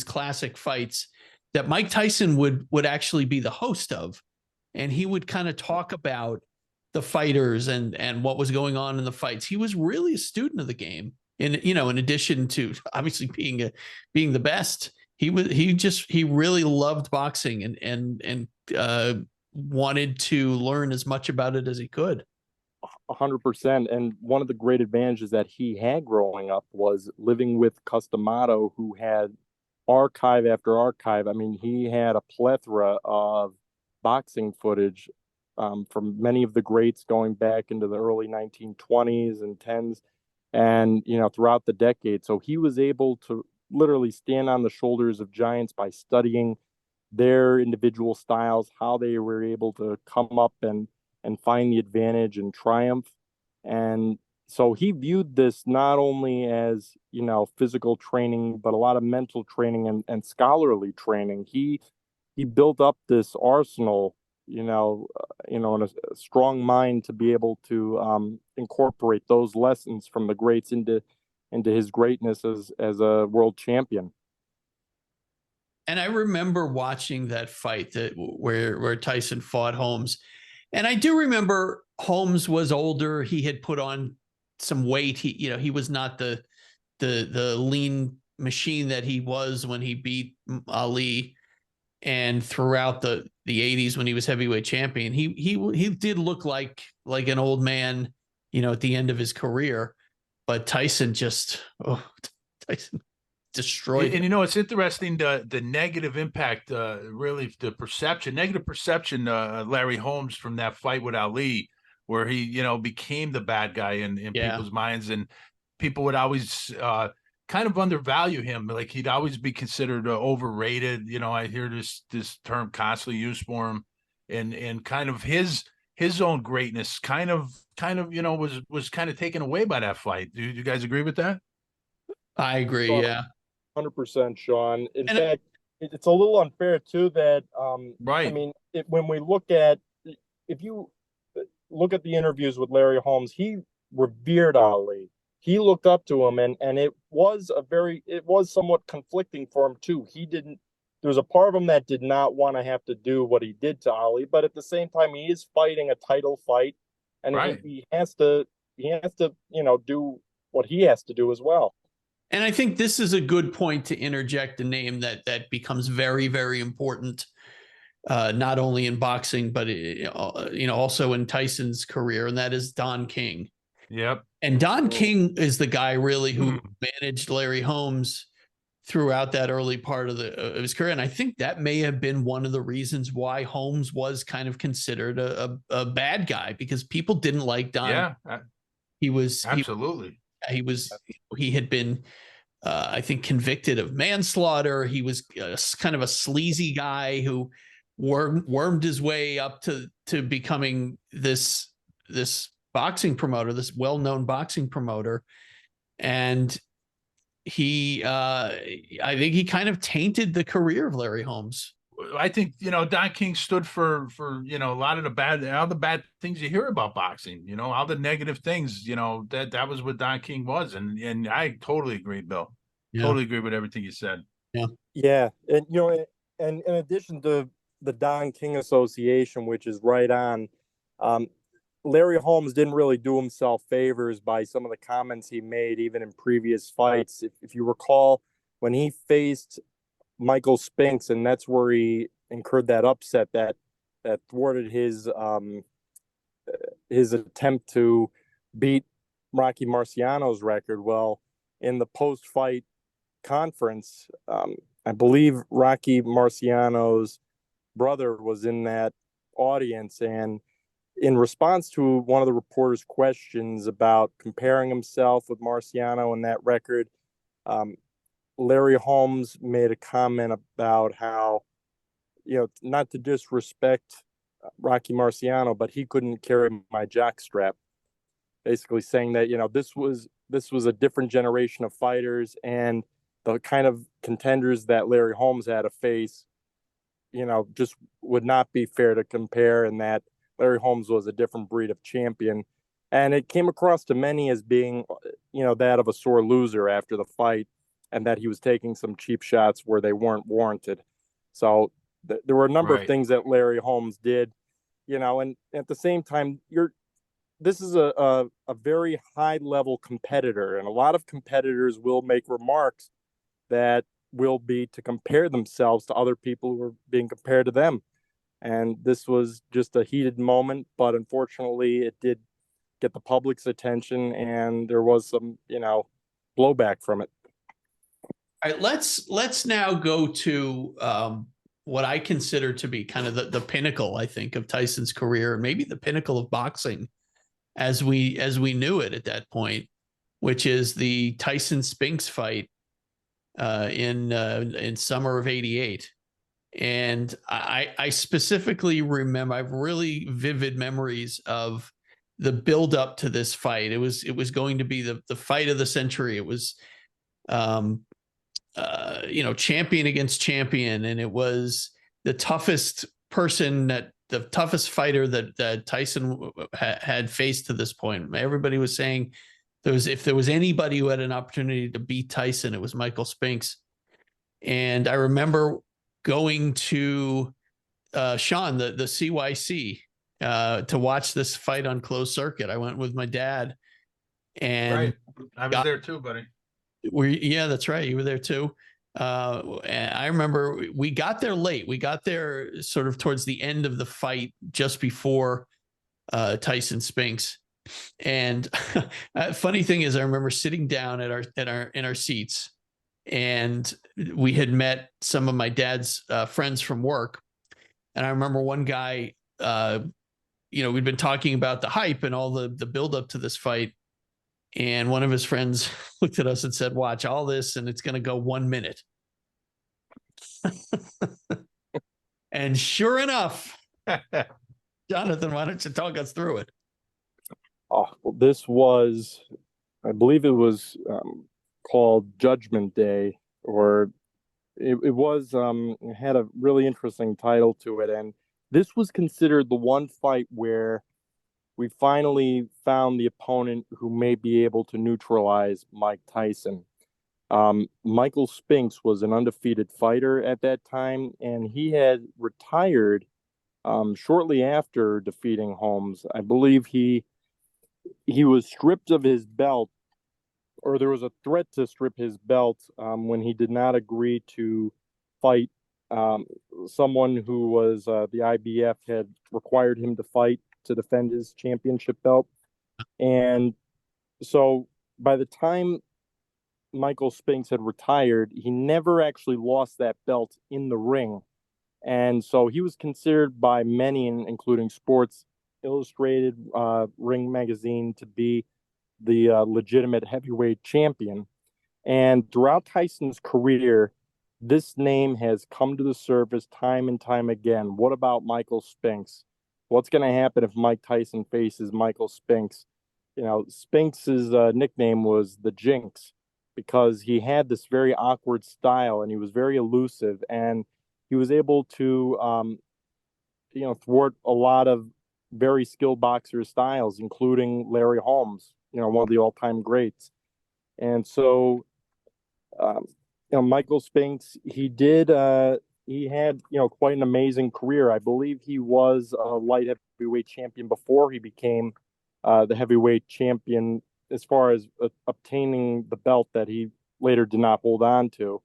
classic fights that Mike Tyson would actually be the host of, and he would kind of talk about the fighters and what was going on in the fights. He was really a student of the game. In addition to obviously being the best, he really loved boxing and wanted to learn as much about it as he could. 100%. And one of the great advantages that he had growing up was living with Cus D'Amato, who had archive after archive. I mean, he had a plethora of boxing footage from many of the greats going back into the early 1920s and 10s and, throughout the decade. So he was able to literally stand on the shoulders of giants by studying their individual styles, how they were able to come up and find the advantage and triumph. And so he viewed this not only as, physical training, but a lot of mental training and scholarly training. He built up this arsenal, and a strong mind to be able to incorporate those lessons from the greats into his greatness as a world champion. And I remember watching that fight where Tyson fought Holmes. And I do remember Holmes was older. He had put on some weight. He was not the lean machine that he was when he beat Ali. And throughout the 80s, when he was heavyweight champion, he did look like an old man, at the end of his career. But Tyson Tyson destroyed him. And it's interesting, the negative impact, really the negative perception, Larry Holmes, from that fight with Ali, where he, became the bad guy in people's minds, and people would always kind of undervalue him. Like, he'd always be considered overrated. I hear this term constantly used for him, and kind of his own greatness kind of was kind of taken away by that fight. Do you guys agree with that? I agree. Yeah. 100%, Sean. In fact, it's a little unfair too that right. I mean, if you look at the interviews with Larry Holmes, he revered Ali. He looked up to him, and it was somewhat conflicting for him too. There was a part of him that did not want to have to do what he did to Ali, but at the same time, he is fighting a title fight, and right. he has to do what he has to do as well. And I think this is a good point to interject a name that becomes very, very important, not only in boxing, but also in Tyson's career, and that is Don King. Yep. And Don King is the guy really who managed Larry Holmes throughout that early part of his career. And I think that may have been one of the reasons why Holmes was kind of considered a bad guy, because people didn't like Don. Yeah, absolutely. He had been, I think, convicted of manslaughter. He was kind of a sleazy guy who wormed his way up to becoming this boxing promoter, this well-known boxing promoter. And I think he kind of tainted the career of Larry Holmes. I think, Don King stood for a lot of all the bad things you hear about boxing, all the negative things, that was what Don King was. And I totally agree, Bill. Yeah. Totally agree with everything you said. Yeah. And, and in addition to the Don King Association, which is right on, Larry Holmes didn't really do himself favors by some of the comments he made, even in previous fights. If you recall, when he faced Michael Spinks, and that's where he incurred that upset that thwarted his attempt to beat Rocky Marciano's record. Well, in the post-fight conference, I believe Rocky Marciano's brother was in that audience, and in response to one of the reporter's questions about comparing himself with Marciano and that record, Larry Holmes made a comment about how, not to disrespect Rocky Marciano, but he couldn't carry my jockstrap. Basically saying that, this was a different generation of fighters, and the kind of contenders that Larry Holmes had to face, just would not be fair to compare, and that Larry Holmes was a different breed of champion. And it came across to many as being, that of a sore loser after the fight, and that he was taking some cheap shots where they weren't warranted. So there were a number of things that Larry Holmes did, and at the same time, this is a very high level competitor, and a lot of competitors will make remarks that will be to compare themselves to other people who are being compared to them. And this was just a heated moment, but unfortunately it did get the public's attention, and there was some, blowback from it. All right, let's now go to what I consider to be kind of the pinnacle, I think, of Tyson's career, and maybe the pinnacle of boxing as we knew it at that point, which is the Tyson Spinks fight in summer of '88. And I specifically remember, I have really vivid memories of the build up to this fight. It was going to be the fight of the century. It was, champion against champion. And it was the toughest fighter that Tyson had faced to this point. Everybody was saying if there was anybody who had an opportunity to beat Tyson, it was Michael Spinks. And I remember going to Sean, the CYC, to watch this fight on closed circuit. I went with my dad, and I was there too, buddy. Yeah, that's right. You were there too. And I remember we got there late. We got there sort of towards the end of the fight, just before Tyson Spinks. And funny thing is, I remember sitting down in our seats, and we had met some of my dad's friends from work. And I remember one guy, we'd been talking about the hype and all the build up to this fight. And one of his friends looked at us and said, "Watch all this, and it's going to go 1 minute." And sure enough, Jonathan, why don't you talk us through it? Oh, well, this was, I believe it was called Judgment Day, or it had a really interesting title to it. And this was considered the one fight where we finally found the opponent who may be able to neutralize Mike Tyson. Michael Spinks was an undefeated fighter at that time, and he had retired shortly after defeating Holmes. I believe he was stripped of his belt, or there was a threat to strip his belt when he did not agree to fight someone who was the IBF had required him to fight to defend his championship belt. And so by the time Michael Spinks had retired, he never actually lost that belt in the ring. And so he was considered by many, including Sports Illustrated, Ring Magazine, to be the legitimate heavyweight champion. And throughout Tyson's career, this name has come to the surface time and time again. What about Michael Spinks? What's going to happen if Mike Tyson faces Michael Spinks? You know, Spinks's nickname was the Jinx because he had this very awkward style and he was very elusive, and he was able to, thwart a lot of very skilled boxers' styles, including Larry Holmes, one of the all-time greats. And so, Michael Spinks, he had, quite an amazing career. I believe he was a light heavyweight champion before he became the heavyweight champion, as far as obtaining the belt that he later did not hold on to.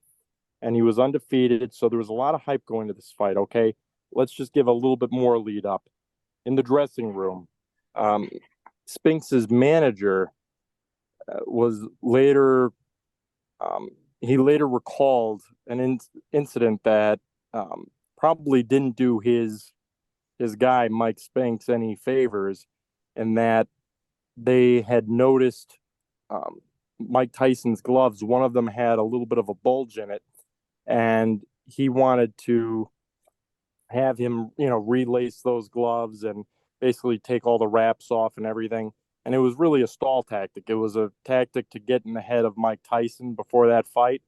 And he was undefeated, so there was a lot of hype going to this fight. Okay, let's just give a little bit more lead up. In the dressing room, Spinks's manager was later he later recalled an incident that probably didn't do his guy Mike Spinks any favors, and that they had noticed Mike Tyson's gloves. One of them had a little bit of a bulge in it, and he wanted to have him, relace those gloves and basically take all the wraps off and everything. And it was really a stall tactic. It was a tactic to get in the head of Mike Tyson before that fight.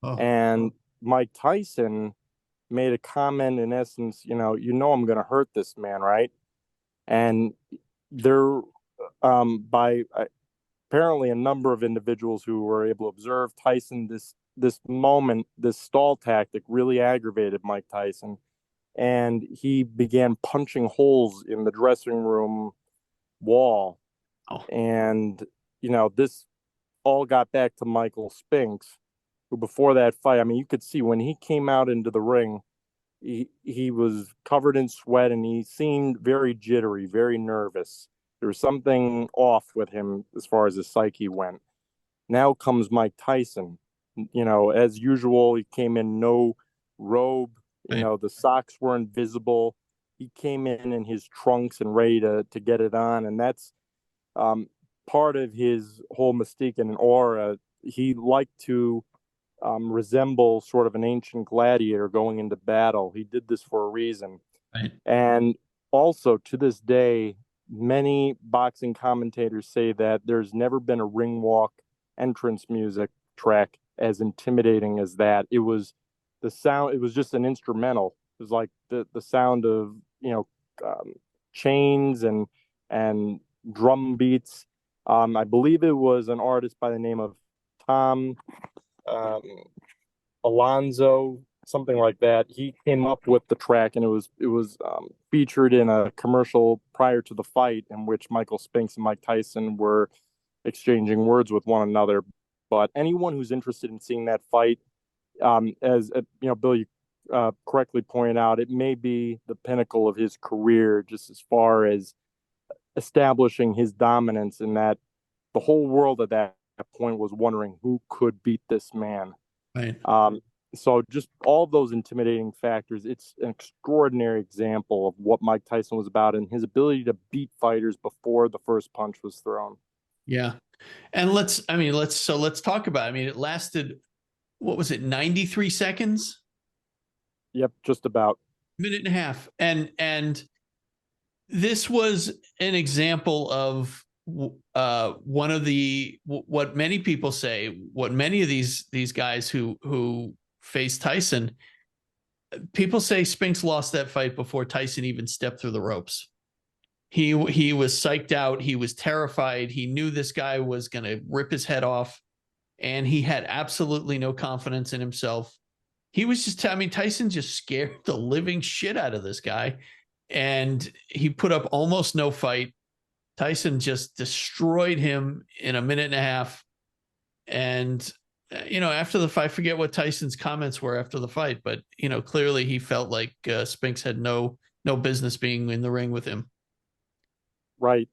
Oh. And Mike Tyson made a comment in essence, I'm going to hurt this man, right? And there, by apparently a number of individuals who were able to observe Tyson, this moment, this stall tactic really aggravated Mike Tyson. And he began punching holes in the dressing room wall. Oh. And, this all got back to Michael Spinks, who before that fight, I mean, you could see when he came out into the ring, he was covered in sweat and he seemed very jittery, very nervous. There was something off with him as far as his psyche went. Now comes Mike Tyson. As usual, he came in no robe. The socks were invisible. He came in his trunks and ready to get it on. And that's part of his whole mystique and aura. He liked to resemble sort of an ancient gladiator going into battle. He did this for a reason. Right. And also, to this day, many boxing commentators say that there's never been a ring walk entrance music track as intimidating as that. It was the sound, it was just an instrumental. It was like the sound of, chains and drum beats. I believe it was an artist by the name of Tom Alonzo, something like that. He came up with the track, and it was featured in a commercial prior to the fight in which Michael Spinks and Mike Tyson were exchanging words with one another. But anyone who's interested in seeing that fight, as Bill, you correctly pointed out, it may be the pinnacle of his career, just as far as establishing his dominance, in that the whole world at that point was wondering who could beat this man. Right. So just all those intimidating factors, it's an extraordinary example of what Mike Tyson was about and his ability to beat fighters before the first punch was thrown. Yeah. And let's talk about it. I mean, it lasted, what was it, 93 seconds? Yep, just about. Minute and a half. And this was an example of one of the, what many people say, what many of these guys who face Tyson, people say Spinks lost that fight before Tyson even stepped through the ropes. He was psyched out. He was terrified. He knew this guy was going to rip his head off, and he had absolutely no confidence in himself. He was just, Tyson just scared the living shit out of this guy, and he put up almost no fight. Tyson just destroyed him in a minute and a half. And, after the fight, I forget what Tyson's comments were after the fight, but, clearly he felt like Spinks had no business being in the ring with him. Right.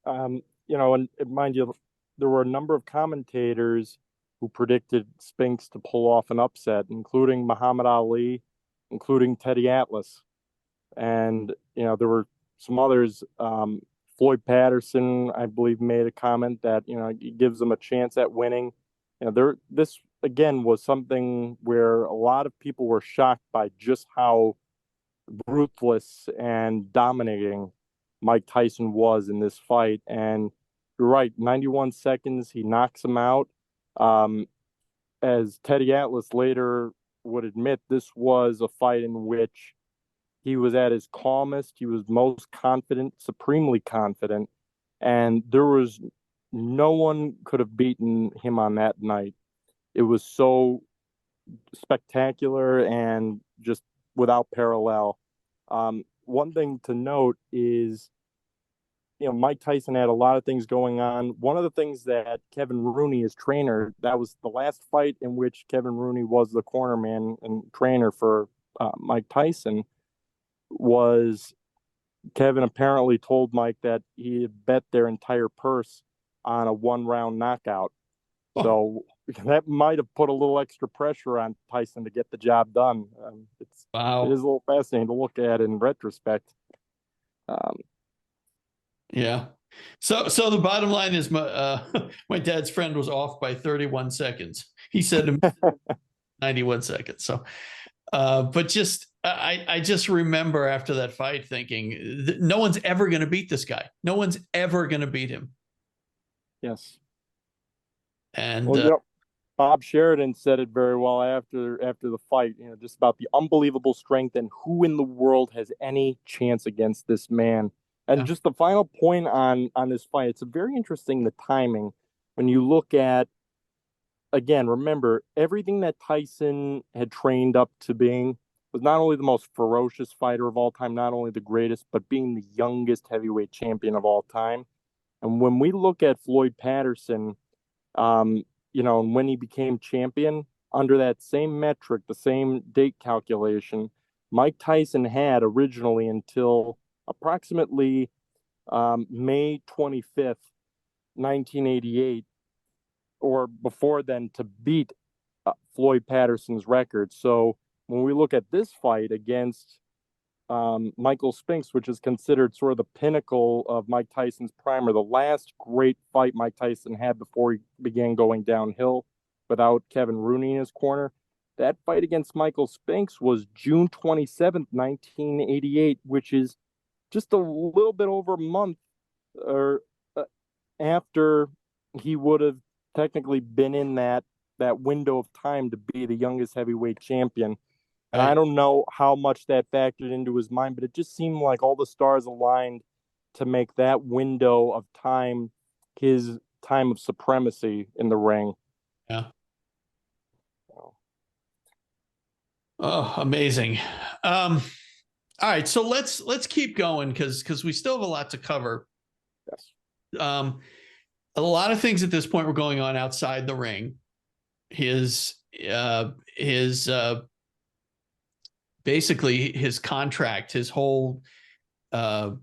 And mind you, there were a number of commentators who predicted Spinks to pull off an upset, including Muhammad Ali, including Teddy Atlas. And, there were some others. Floyd Patterson, I believe, made a comment that, it gives them a chance at winning. This, again, was something where a lot of people were shocked by just how ruthless and dominating Mike Tyson was in this fight. And you're right, 91 seconds, he knocks him out. As Teddy Atlas later would admit, this was a fight in which he was at his calmest, he was most confident, supremely confident, and there was no one could have beaten him on that night. It was so spectacular and just without parallel. One thing to note is, Mike Tyson had a lot of things going on. One of the things that Kevin Rooney, his trainer, that was the last fight in which Kevin Rooney was the cornerman and trainer for Mike Tyson, was Kevin apparently told Mike that he had bet their entire purse on a 1-round knockout. Oh. So that might have put a little extra pressure on Tyson to get the job done. It is a little fascinating to look at in retrospect. Yeah. So the bottom line is my dad's friend was off by 31 seconds. He said 91 seconds. So, but just I just remember after that fight thinking no one's ever going to beat this guy. No one's ever going to beat him. Yes. And Bob Sheridan said it very well after the fight, just about the unbelievable strength and who in the world has any chance against this man. And just the final point on this fight, it's very interesting, the timing. When you look at, again, remember, everything that Tyson had trained up to being was not only the most ferocious fighter of all time, not only the greatest, but being the youngest heavyweight champion of all time. And when we look at Floyd Patterson, and when he became champion, under that same metric, the same date calculation, Mike Tyson had originally until approximately May 25th, 1988, or before then, to beat Floyd Patterson's record. So when we look at this fight against Michael Spinks, which is considered sort of the pinnacle of Mike Tyson's prime, or the last great fight Mike Tyson had before he began going downhill without Kevin Rooney in his corner, that fight against Michael Spinks was June 27th, 1988, which is just a little bit over a month or after he would have technically been in that window of time to be the youngest heavyweight champion. And I don't know how much that factored into his mind, but it just seemed like all the stars aligned to make that window of time his time of supremacy in the ring. Yeah. Oh, amazing. All right, so let's keep going because we still have a lot to cover. Yes. A lot of things at this point were going on outside the ring. His basically his contract, his whole the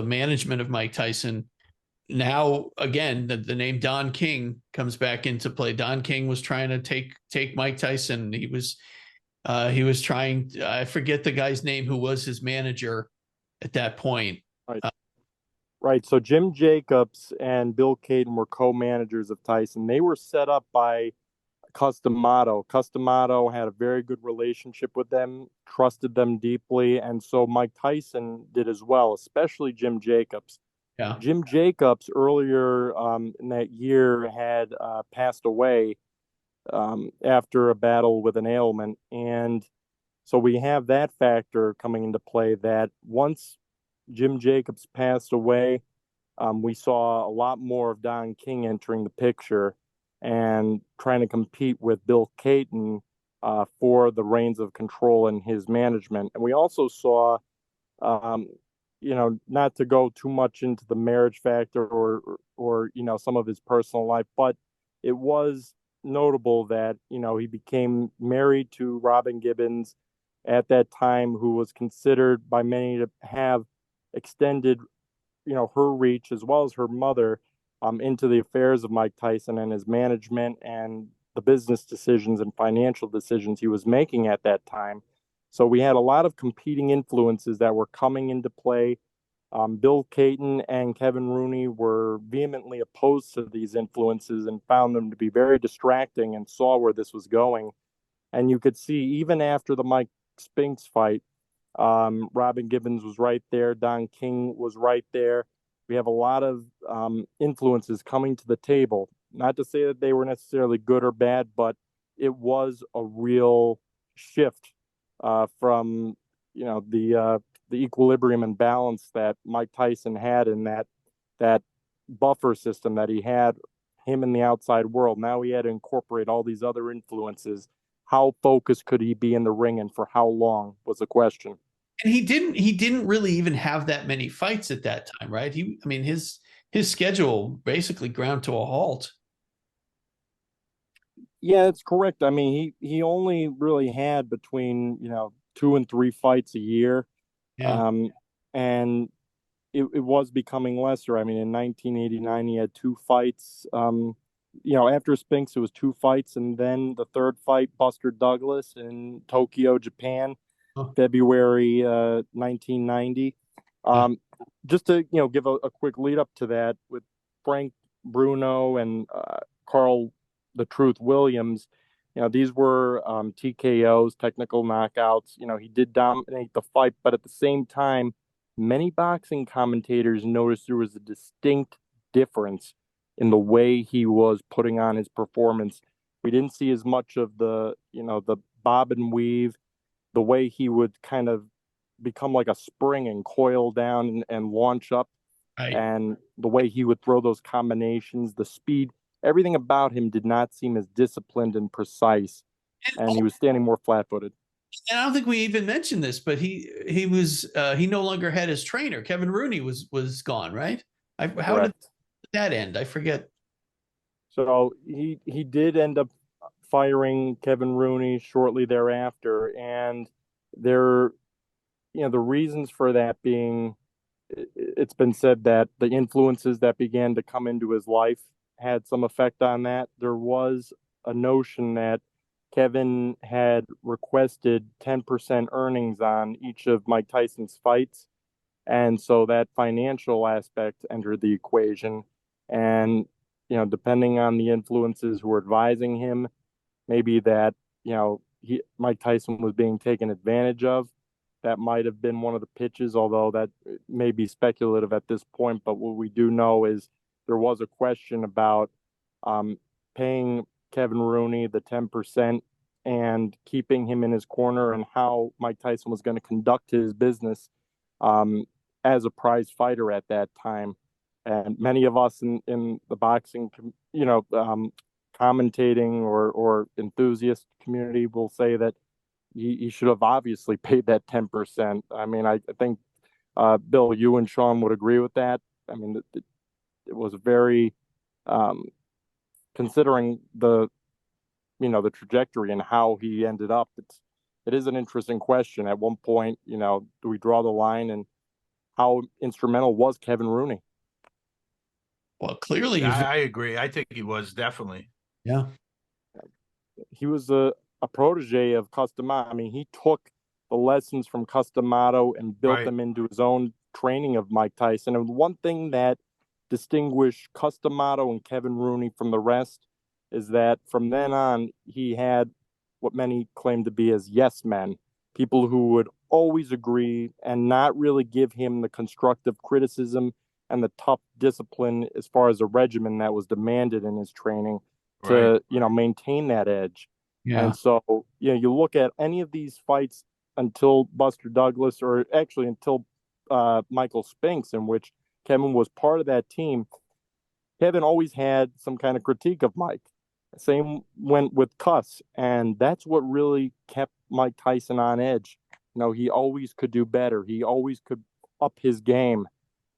management of Mike Tyson. Now again, the name Don King comes back into play. Don King was trying to take Mike Tyson. He was trying, I forget the guy's name who was his manager at that point. Right. So Jim Jacobs and Bill Caton were co-managers of Tyson. They were set up by Cus D'Amato. Cus D'Amato had a very good relationship with them, trusted them deeply, and so Mike Tyson did as well, especially Jim Jacobs. Yeah. Jim Jacobs earlier in that year had passed away after a battle with an ailment, and so we have that factor coming into play, that once Jim Jacobs passed away, we saw a lot more of Don King entering the picture and trying to compete with Bill Caton for the reins of control in his management. And we also saw, not to go too much into the marriage factor or some of his personal life, but it was notable that, he became married to Robin Gibbons at that time, who was considered by many to have extended, her reach, as well as her mother, into the affairs of Mike Tyson and his management and the business decisions and financial decisions he was making at that time. So we had a lot of competing influences that were coming into play. Bill Caton and Kevin Rooney were vehemently opposed to these influences and found them to be very distracting and saw where this was going. And you could see even after the Mike Spinks fight, Robin Givens was right there. Don King was right there. We have a lot of influences coming to the table. Not to say that they were necessarily good or bad, but it was a real shift from the equilibrium and balance that Mike Tyson had in that buffer system that he had him in the outside world. Now he had to incorporate all these other influences. How focused could he be in the ring, and for how long was the question. And he didn't really even have that many fights at that time, right? His schedule basically ground to a halt. Yeah, it's correct. I mean, he only really had between 2 and 3 fights a year. Yeah. And it was becoming lesser. I mean, in 1989, he had 2 fights. After Spinks, it was 2 fights, and then the third fight, Buster Douglas in Tokyo, Japan, February 1990. Just to give a quick lead up to that, with Frank Bruno and Carl the Truth Williams, these were TKOs, technical knockouts. He did dominate the fight, but at the same time, many boxing commentators noticed there was a distinct difference in the way he was putting on his performance. We didn't see as much of the bob and weave, the way he would kind of become like a spring and coil down and launch up, right. And the way he would throw those combinations, the speed. Everything about him did not seem as disciplined and precise, and he was standing more flat-footed. And I don't think we even mentioned this, but he no longer had his trainer. Kevin Rooney was gone, right? How did that end? I forget. So he did end up firing Kevin Rooney shortly thereafter, and the reasons for that being, it's been said that the influences that began to come into his life had some effect on that. There was a notion that Kevin had requested 10% earnings on each of Mike Tyson's fights. And so that financial aspect entered the equation. And, depending on the influences who were advising him, maybe that, Mike Tyson was being taken advantage of. That might have been one of the pitches, although that may be speculative at this point. But what we do know is there was a question about paying Kevin Rooney the 10% and keeping him in his corner, and how Mike Tyson was going to conduct his business as a prize fighter at that time. And many of us in the boxing, commentating or enthusiast community will say that he should have obviously paid that 10%. I mean, I think Bill, you and Sean would agree with that. I mean, it was very, considering the trajectory and how he ended up. It is an interesting question. At one point, do we draw the line, and how instrumental was Kevin Rooney? Well, clearly, I agree. I think he was definitely. Yeah, he was a protege of Cus D'Amato. I mean, he took the lessons from Cus D'Amato and built them into his own training of Mike Tyson. And one thing that distinguished Cus D'Amato and Kevin Rooney from the rest is that from then on, he had what many claim to be as yes men, people who would always agree and not really give him the constructive criticism and the tough discipline as far as a regimen that was demanded in his training to maintain that edge. Yeah. And so you look at any of these fights until Buster Douglas, or actually until Michael Spinks, in which Kevin was part of that team, Kevin always had some kind of critique of Mike. Same went with Cus, and that's what really kept Mike Tyson on edge. He always could do better. He always could up his game,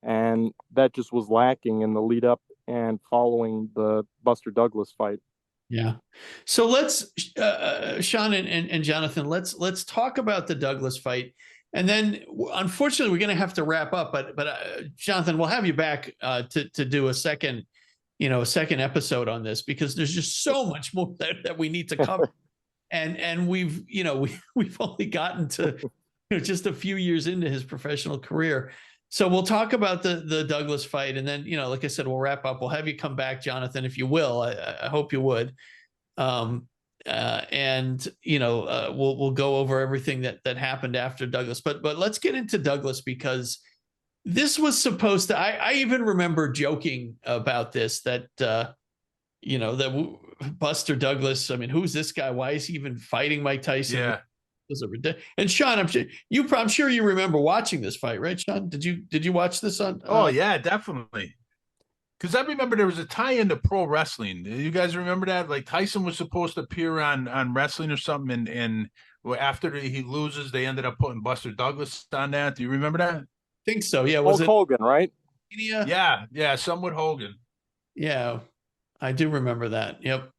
and that just was lacking in the lead up and following the Buster Douglas fight. Yeah. So let's, Sean and Jonathan, let's talk about the Douglas fight. And then, unfortunately, we're going to have to wrap up. But Jonathan, we'll have you back to do a second a second episode on this, because there's just so much more that we need to cover. And we've only gotten to just a few years into his professional career. So we'll talk about the Douglas fight, and then like I said, we'll wrap up. We'll have you come back, Jonathan, if you will. I hope you would. And we'll go over everything that happened after Douglas. But let's get into Douglas, because this was supposed to. I even remember joking about this, that that Buster Douglas. I mean, who's this guy? Why is he even fighting Mike Tyson? Yeah. And Sean, I'm sure you remember watching this fight, right, Sean? Did you watch this on? Oh yeah, definitely. Because I remember there was a tie into pro wrestling. You guys remember that? Like Tyson was supposed to appear on wrestling or something, and after he loses, they ended up putting Buster Douglas on that. Do you remember that? I think so. Yeah, was Hulk Hogan, right? Yeah, some with Hogan. Yeah, I do remember that. Yep.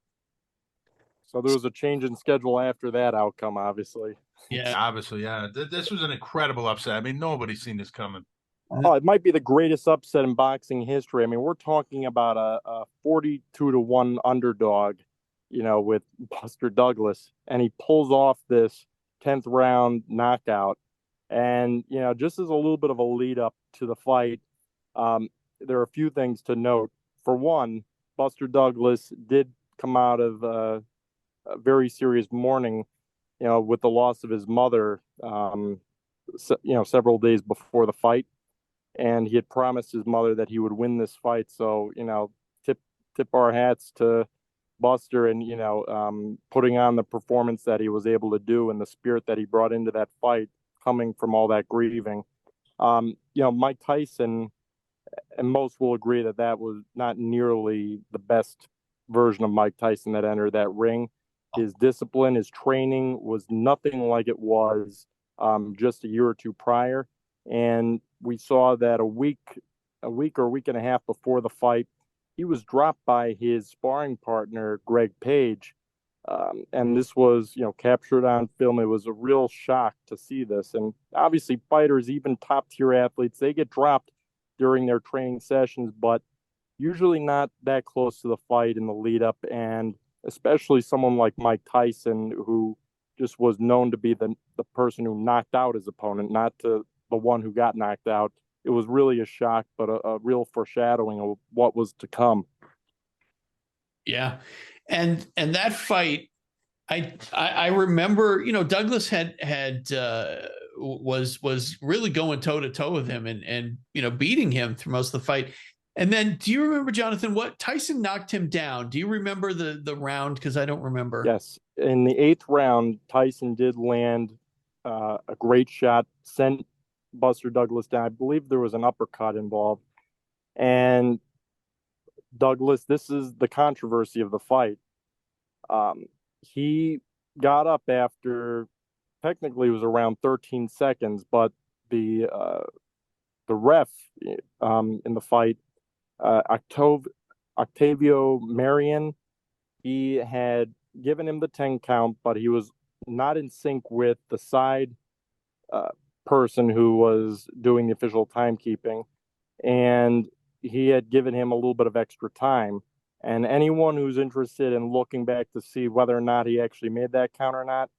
So there was a change in schedule after that outcome, obviously. Yeah. Obviously, yeah. This was an incredible upset. I mean, nobody's seen this coming. Oh, it might be the greatest upset in boxing history. I mean, we're talking about a 42-1 underdog, with Buster Douglas, and he pulls off this 10th round knockout. And, just as a little bit of a lead up to the fight, there are a few things to note. For one, Buster Douglas did come out of a very serious mourning, with the loss of his mother, several days before the fight. And he had promised his mother that he would win this fight. So, tip our hats to Buster, and, putting on the performance that he was able to do, and the spirit that he brought into that fight, coming from all that grieving. Mike Tyson, and most will agree that was not nearly the best version of Mike Tyson that entered that ring. His discipline, his training was nothing like it was just a year or two prior. And we saw that a week or a week and a half before the fight, he was dropped by his sparring partner, Greg Page. And this was, captured on film. It was a real shock to see this. And obviously fighters, even top tier athletes, they get dropped during their training sessions, but usually not that close to the fight in the lead up. And especially someone like Mike Tyson, who just was known to be the person who knocked out his opponent, not to the one who got knocked out. It was really a shock, but a real foreshadowing of what was to come. Yeah. And that fight, I remember, Douglas was really going toe to toe with him, and beating him through most of the fight. And then, do you remember, Jonathan, what Tyson knocked him down? Do you remember the round? Because I don't remember. Yes, in the 8th round, Tyson did land a great shot, sent Buster Douglas down. I believe there was an uppercut involved, and Douglas, this is the controversy of the fight. He got up after, technically it was around 13 seconds, but the ref in the fight, Octavio Marion, he had given him the 10 count, but he was not in sync with the side person who was doing the official timekeeping, and he had given him a little bit of extra time. And anyone who's interested in looking back to see whether or not he actually made that count or not,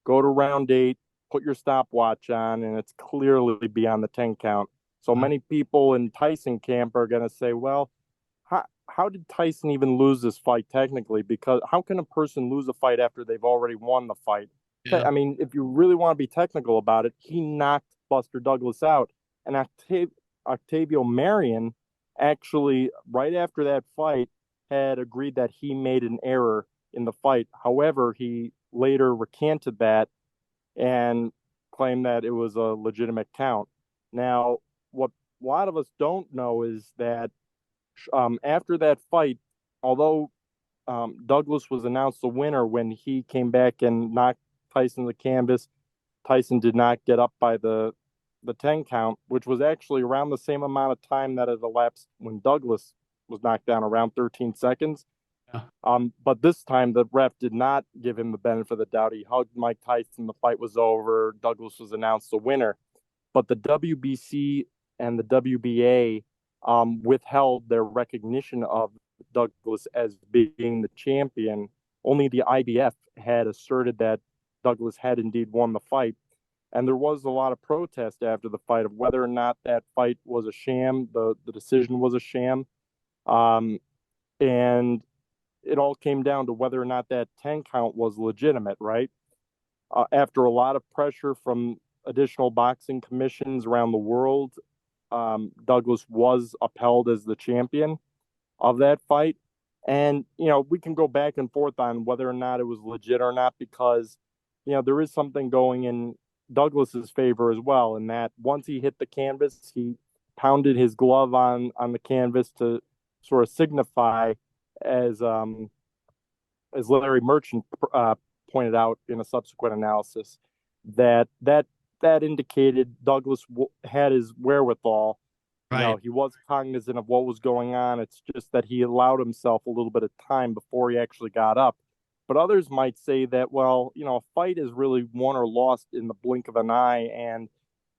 go to round 8, put your stopwatch on, and it's clearly beyond the 10 count. So many people in Tyson camp are going to say, well, how did Tyson even lose this fight technically? Because how can a person lose a fight after they've already won the fight? Yeah. I mean, if you really want to be technical about it, he knocked Buster Douglas out. And Octavio Marion, actually, right after that fight, had agreed that he made an error in the fight. However, he later recanted that and claimed that it was a legitimate count. Now, what a lot of us don't know is that after that fight, although Douglas was announced the winner when he came back and knocked Tyson the canvas, Tyson did not get up by the 10 count, which was actually around the same amount of time that had elapsed when Douglas was knocked down, around 13 seconds. Yeah. But this time the ref did not give him the benefit of the doubt. He hugged Mike Tyson. The fight was over. Douglas was announced the winner. But the WBC and the WBA withheld their recognition of Douglas as being the champion. Only the IBF had asserted that Douglas had indeed won the fight. And there was a lot of protest after the fight of whether or not that fight was a sham, the decision was a sham. And it all came down to whether or not that 10 count was legitimate, right? After a lot of pressure from additional boxing commissions around the world, Douglas was upheld as the champion of that fight. And, we can go back and forth on whether or not it was legit or not, because, there is something going in Douglas's favor as well, in that once he hit the canvas, he pounded his glove on the canvas to sort of signify, as Larry Merchant pointed out in a subsequent analysis, that indicated Douglas had his wherewithal. Right. He was cognizant of what was going on. It's just that he allowed himself a little bit of time before he actually got up. But others might say that, well, a fight is really won or lost in the blink of an eye. And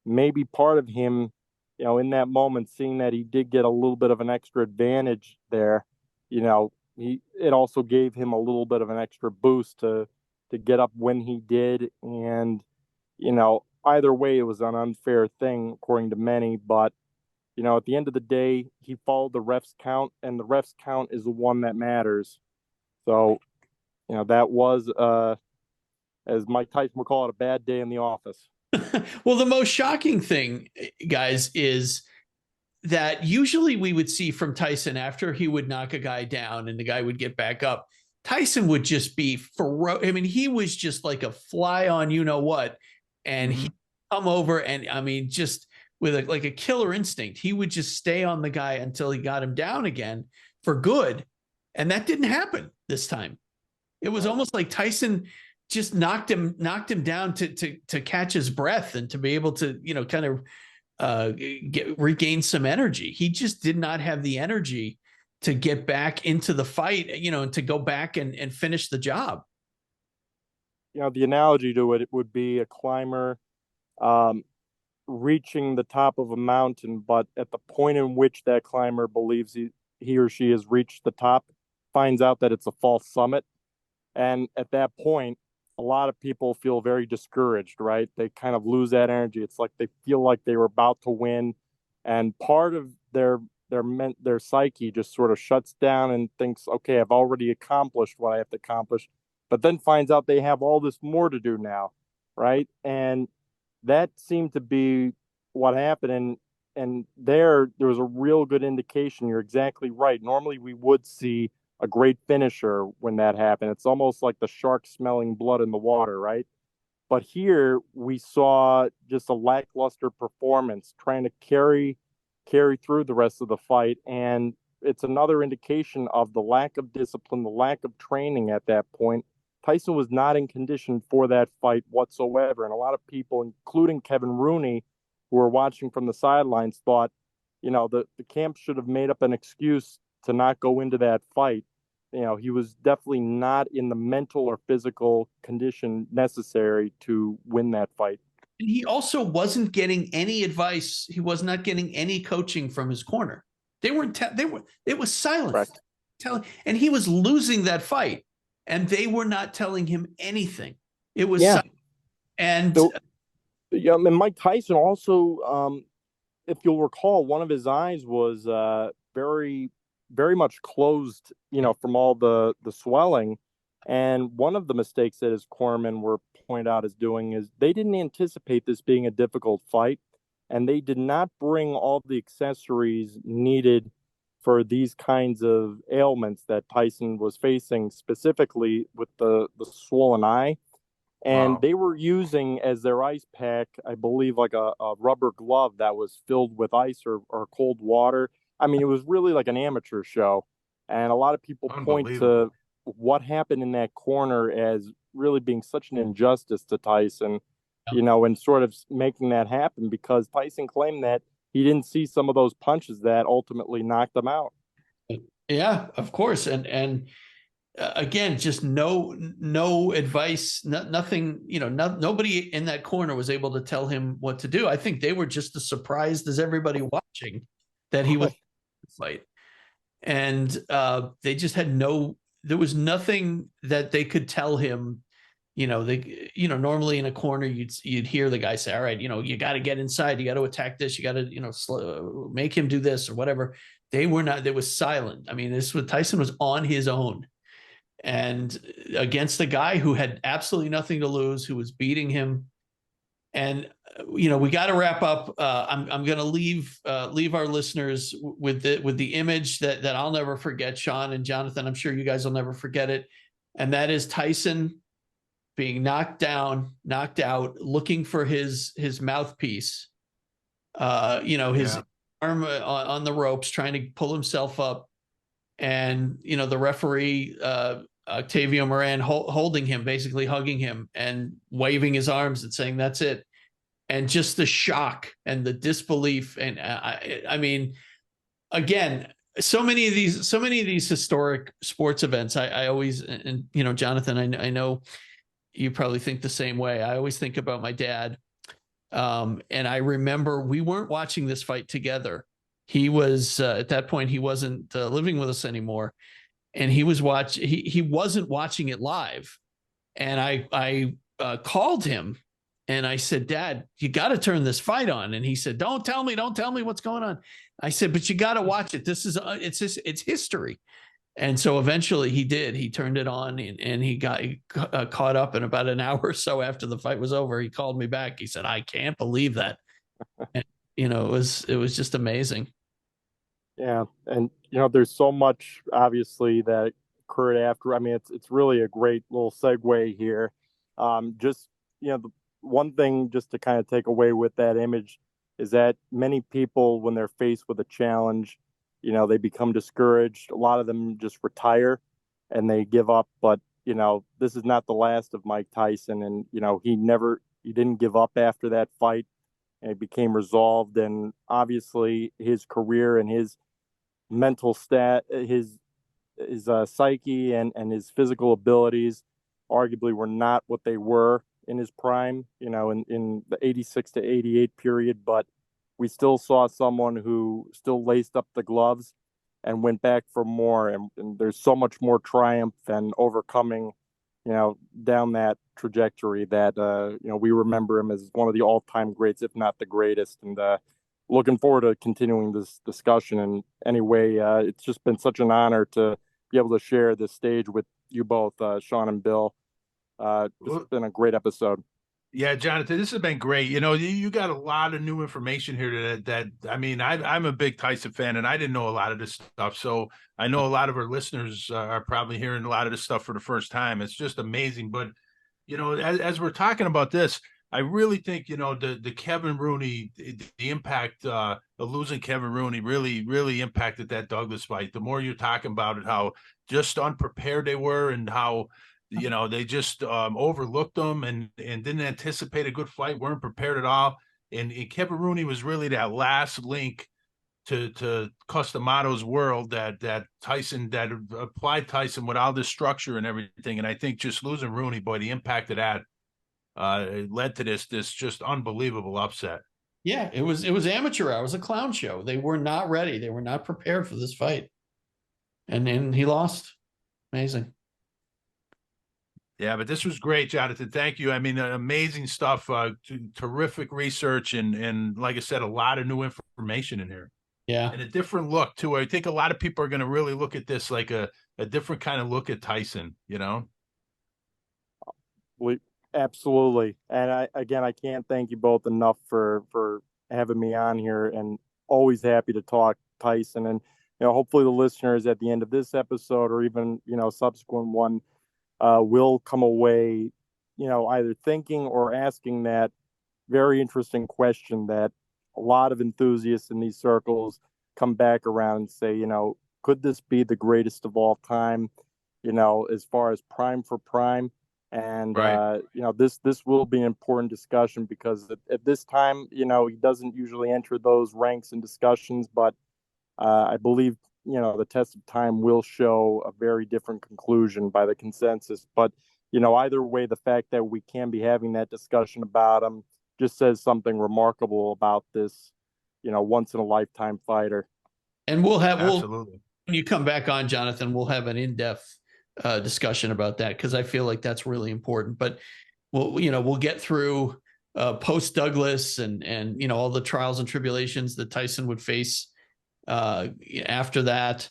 maybe part of him, in that moment, seeing that he did get a little bit of an extra advantage there, it also gave him a little bit of an extra boost to get up when he did. And, either way, it was an unfair thing, according to many. But, at the end of the day, he followed the ref's count, and the ref's count is the one that matters. So, that was, as Mike Tyson would call it, a bad day in the office. Well, the most shocking thing, guys, is that usually we would see from Tyson after he would knock a guy down and the guy would get back up, Tyson would just be ferocious. I mean, he was just like a fly on you-know-what, and he'd come over and, just with like a killer instinct, he would just stay on the guy until he got him down again for good. And that didn't happen this time. It was almost like Tyson just knocked him down to catch his breath and to be able to, kind of regain some energy. He just did not have the energy to get back into the fight, and to go back and finish the job. The analogy to it would be a climber reaching the top of a mountain, but at the point in which that climber believes he or she has reached the top, finds out that it's a false summit. And at that point, a lot of people feel very discouraged, right? They kind of lose that energy. It's like they feel like they were about to win, and part of their psyche just sort of shuts down and thinks, okay, I've already accomplished what I have to accomplish, but then finds out they have all this more to do now, right? And that seemed to be what happened. And there was a real good indication. You're exactly right. Normally we would see a great finisher when that happened. It's almost like the shark smelling blood in the water, right? But here we saw just a lackluster performance, trying to carry through the rest of the fight. And it's another indication of the lack of discipline, the lack of training at that point. Tyson was not in condition for that fight whatsoever. And a lot of people, including Kevin Rooney, who were watching from the sidelines, thought, the camp should have made up an excuse to not go into that fight. He was definitely not in the mental or physical condition necessary to win that fight. And he also wasn't getting any advice. He was not getting any coaching from his corner. It was silent. And he was losing that fight, and they were not telling him anything. It was silent. And and Mike Tyson also, if you'll recall, one of his eyes was very, very much closed, from all the swelling. And one of the mistakes that his cornermen were pointed out as doing is they didn't anticipate this being a difficult fight, and they did not bring all the accessories needed for these kinds of ailments that Tyson was facing, specifically with the swollen eye. And they were using as their ice pack, I believe, like a rubber glove that was filled with ice or cold water. I mean, it was really like an amateur show. And a lot of people point to what happened in that corner as really being such an injustice to Tyson, and sort of making that happen, because Tyson claimed that he didn't see some of those punches that ultimately knocked him out. Yeah, of course. And again, just no advice, nothing, nobody in that corner was able to tell him what to do. I think they were just as surprised as everybody watching that he was fight. and they just had there was nothing that they could tell him. Normally in a corner, you'd hear the guy say, all right, you got to get inside, you got to attack this, you got to, make him do this or whatever. They were not, there was silent. I mean, Tyson was on his own and against a guy who had absolutely nothing to lose, who was beating him. And we got to wrap up. I'm going to leave our listeners with the image that I'll never forget. Sean and Jonathan, I'm sure you guys will never forget it, and that is Tyson being knocked out, looking for his mouthpiece. His arm on the ropes, trying to pull himself up, and the referee Octavio Moran holding him, basically hugging him and waving his arms and saying, "That's it." And just the shock and the disbelief. And I mean, again, so many of these historic sports events, I always, and Jonathan, I know you probably think the same way. I always think about my dad. And I remember we weren't watching this fight together. He was, at that point, he wasn't living with us anymore. And he wasn't watching it live. And I called him and I said, "Dad, you got to turn this fight on." And he said, don't tell me what's going on." I said, "But you got to watch it. This is, it's history." And so eventually he did. He turned it on and he got caught up. And about an hour or so after the fight was over, he called me back. He said, "I can't believe that." And, it was just amazing. Yeah. And, there's so much obviously that occurred after. I mean, it's really a great little segue here. Just, the one thing just to kind of take away with that image is that many people, when they're faced with a challenge, they become discouraged. A lot of them just retire and they give up. But, this is not the last of Mike Tyson. And, he didn't give up after that fight, and it became resolved. And obviously his career and his mental his psyche and his physical abilities arguably were not what they were in his prime, in the 86 to 88 period. But we still saw someone who still laced up the gloves and went back for more. And there's so much more triumph and overcoming, down that trajectory that, we remember him as one of the all-time greats, if not the greatest. And looking forward to continuing this discussion. And anyway, it's just been such an honor to be able to share this stage with you both, Sean and Bill. It's been a great episode. Yeah, Jonathan, this has been great. You got a lot of new information here that I mean, I'm a big Tyson fan, and I didn't know a lot of this stuff. So I know a lot of our listeners are probably hearing a lot of this stuff for the first time. It's just amazing. But, as we're talking about this, I really think, the Kevin Rooney, the impact of losing Kevin Rooney really, really impacted that Douglas fight. The more you're talking about it, how just unprepared they were and how, they just overlooked them and didn't anticipate a good fight, weren't prepared at all. And Kevin Rooney was really that last link to Cus D'Amato's world that Tyson, that applied Tyson with all this structure and everything. And I think just losing Rooney, boy, the impact of that led to this just unbelievable upset. Yeah, it was amateur hour. It was a clown show. They were not ready. They were not prepared for this fight. And then he lost. Amazing. Yeah, but this was great, Jonathan. Thank you. I mean, amazing stuff, terrific research, and like I said, a lot of new information in here. Yeah. And a different look, too. I think a lot of people are going to really look at this like a different kind of look at Tyson, Absolutely. And I can't thank you both enough for having me on here, and always happy to talk Tyson. And, hopefully the listeners at the end of this episode or even, subsequent one, will come away, either thinking or asking that very interesting question that a lot of enthusiasts in these circles come back around and say, could this be the greatest of all time, as far as prime for prime? And, right. This will be an important discussion because at this time, he doesn't usually enter those ranks and discussions, but I believe, the test of time will show a very different conclusion by the consensus. But, either way, the fact that we can be having that discussion about him just says something remarkable about this, once in a lifetime fighter. And we'll when you come back on, Jonathan, we'll have an in-depth discussion about that, because I feel like that's really important. But we'll get through post Douglas and all the trials and tribulations that Tyson would face after that.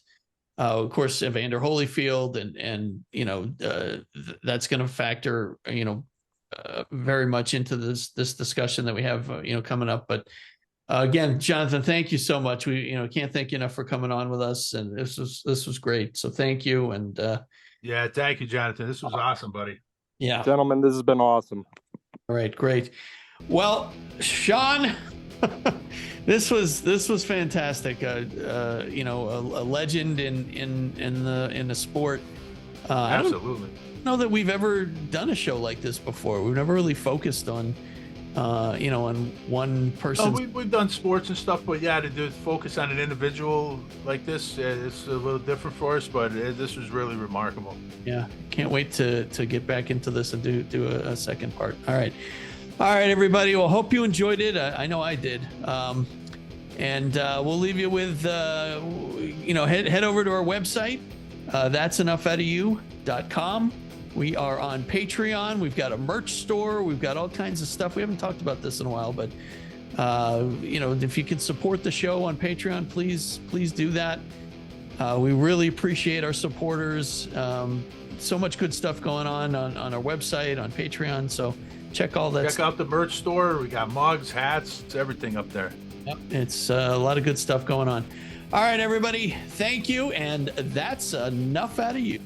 Of course, Evander Holyfield, and that's going to factor very much into this discussion that we have coming up. But again, Jonathan, thank you so much. We can't thank you enough for coming on with us, and this was great. So thank you. And yeah, thank you, Jonathan. This was awesome, buddy. Yeah, gentlemen, this has been awesome. All right, great. Well, Sean, this was fantastic. A legend in the sport. Absolutely. I don't know that we've ever done a show like this before. We've never really focused on on one person. No, we've done sports and stuff, but yeah, to focus on an individual like this, it's a little different for us. But this was really remarkable. Yeah, can't wait to get back into this and do a second part. All right, everybody. Well, hope you enjoyed it. I know I did. And we'll leave you with head over to our website. That's enoughyououtofyou.com. We are on Patreon. We've got a merch store. We've got all kinds of stuff. We haven't talked about this in a while, but if you could support the show on Patreon, please do that. We really appreciate our supporters. So much good stuff going on our website, on Patreon. So check all that. Check out the merch store. We got mugs, hats, it's everything up there. Yep, it's a lot of good stuff going on. All right, everybody. Thank you. And that's enough out of you.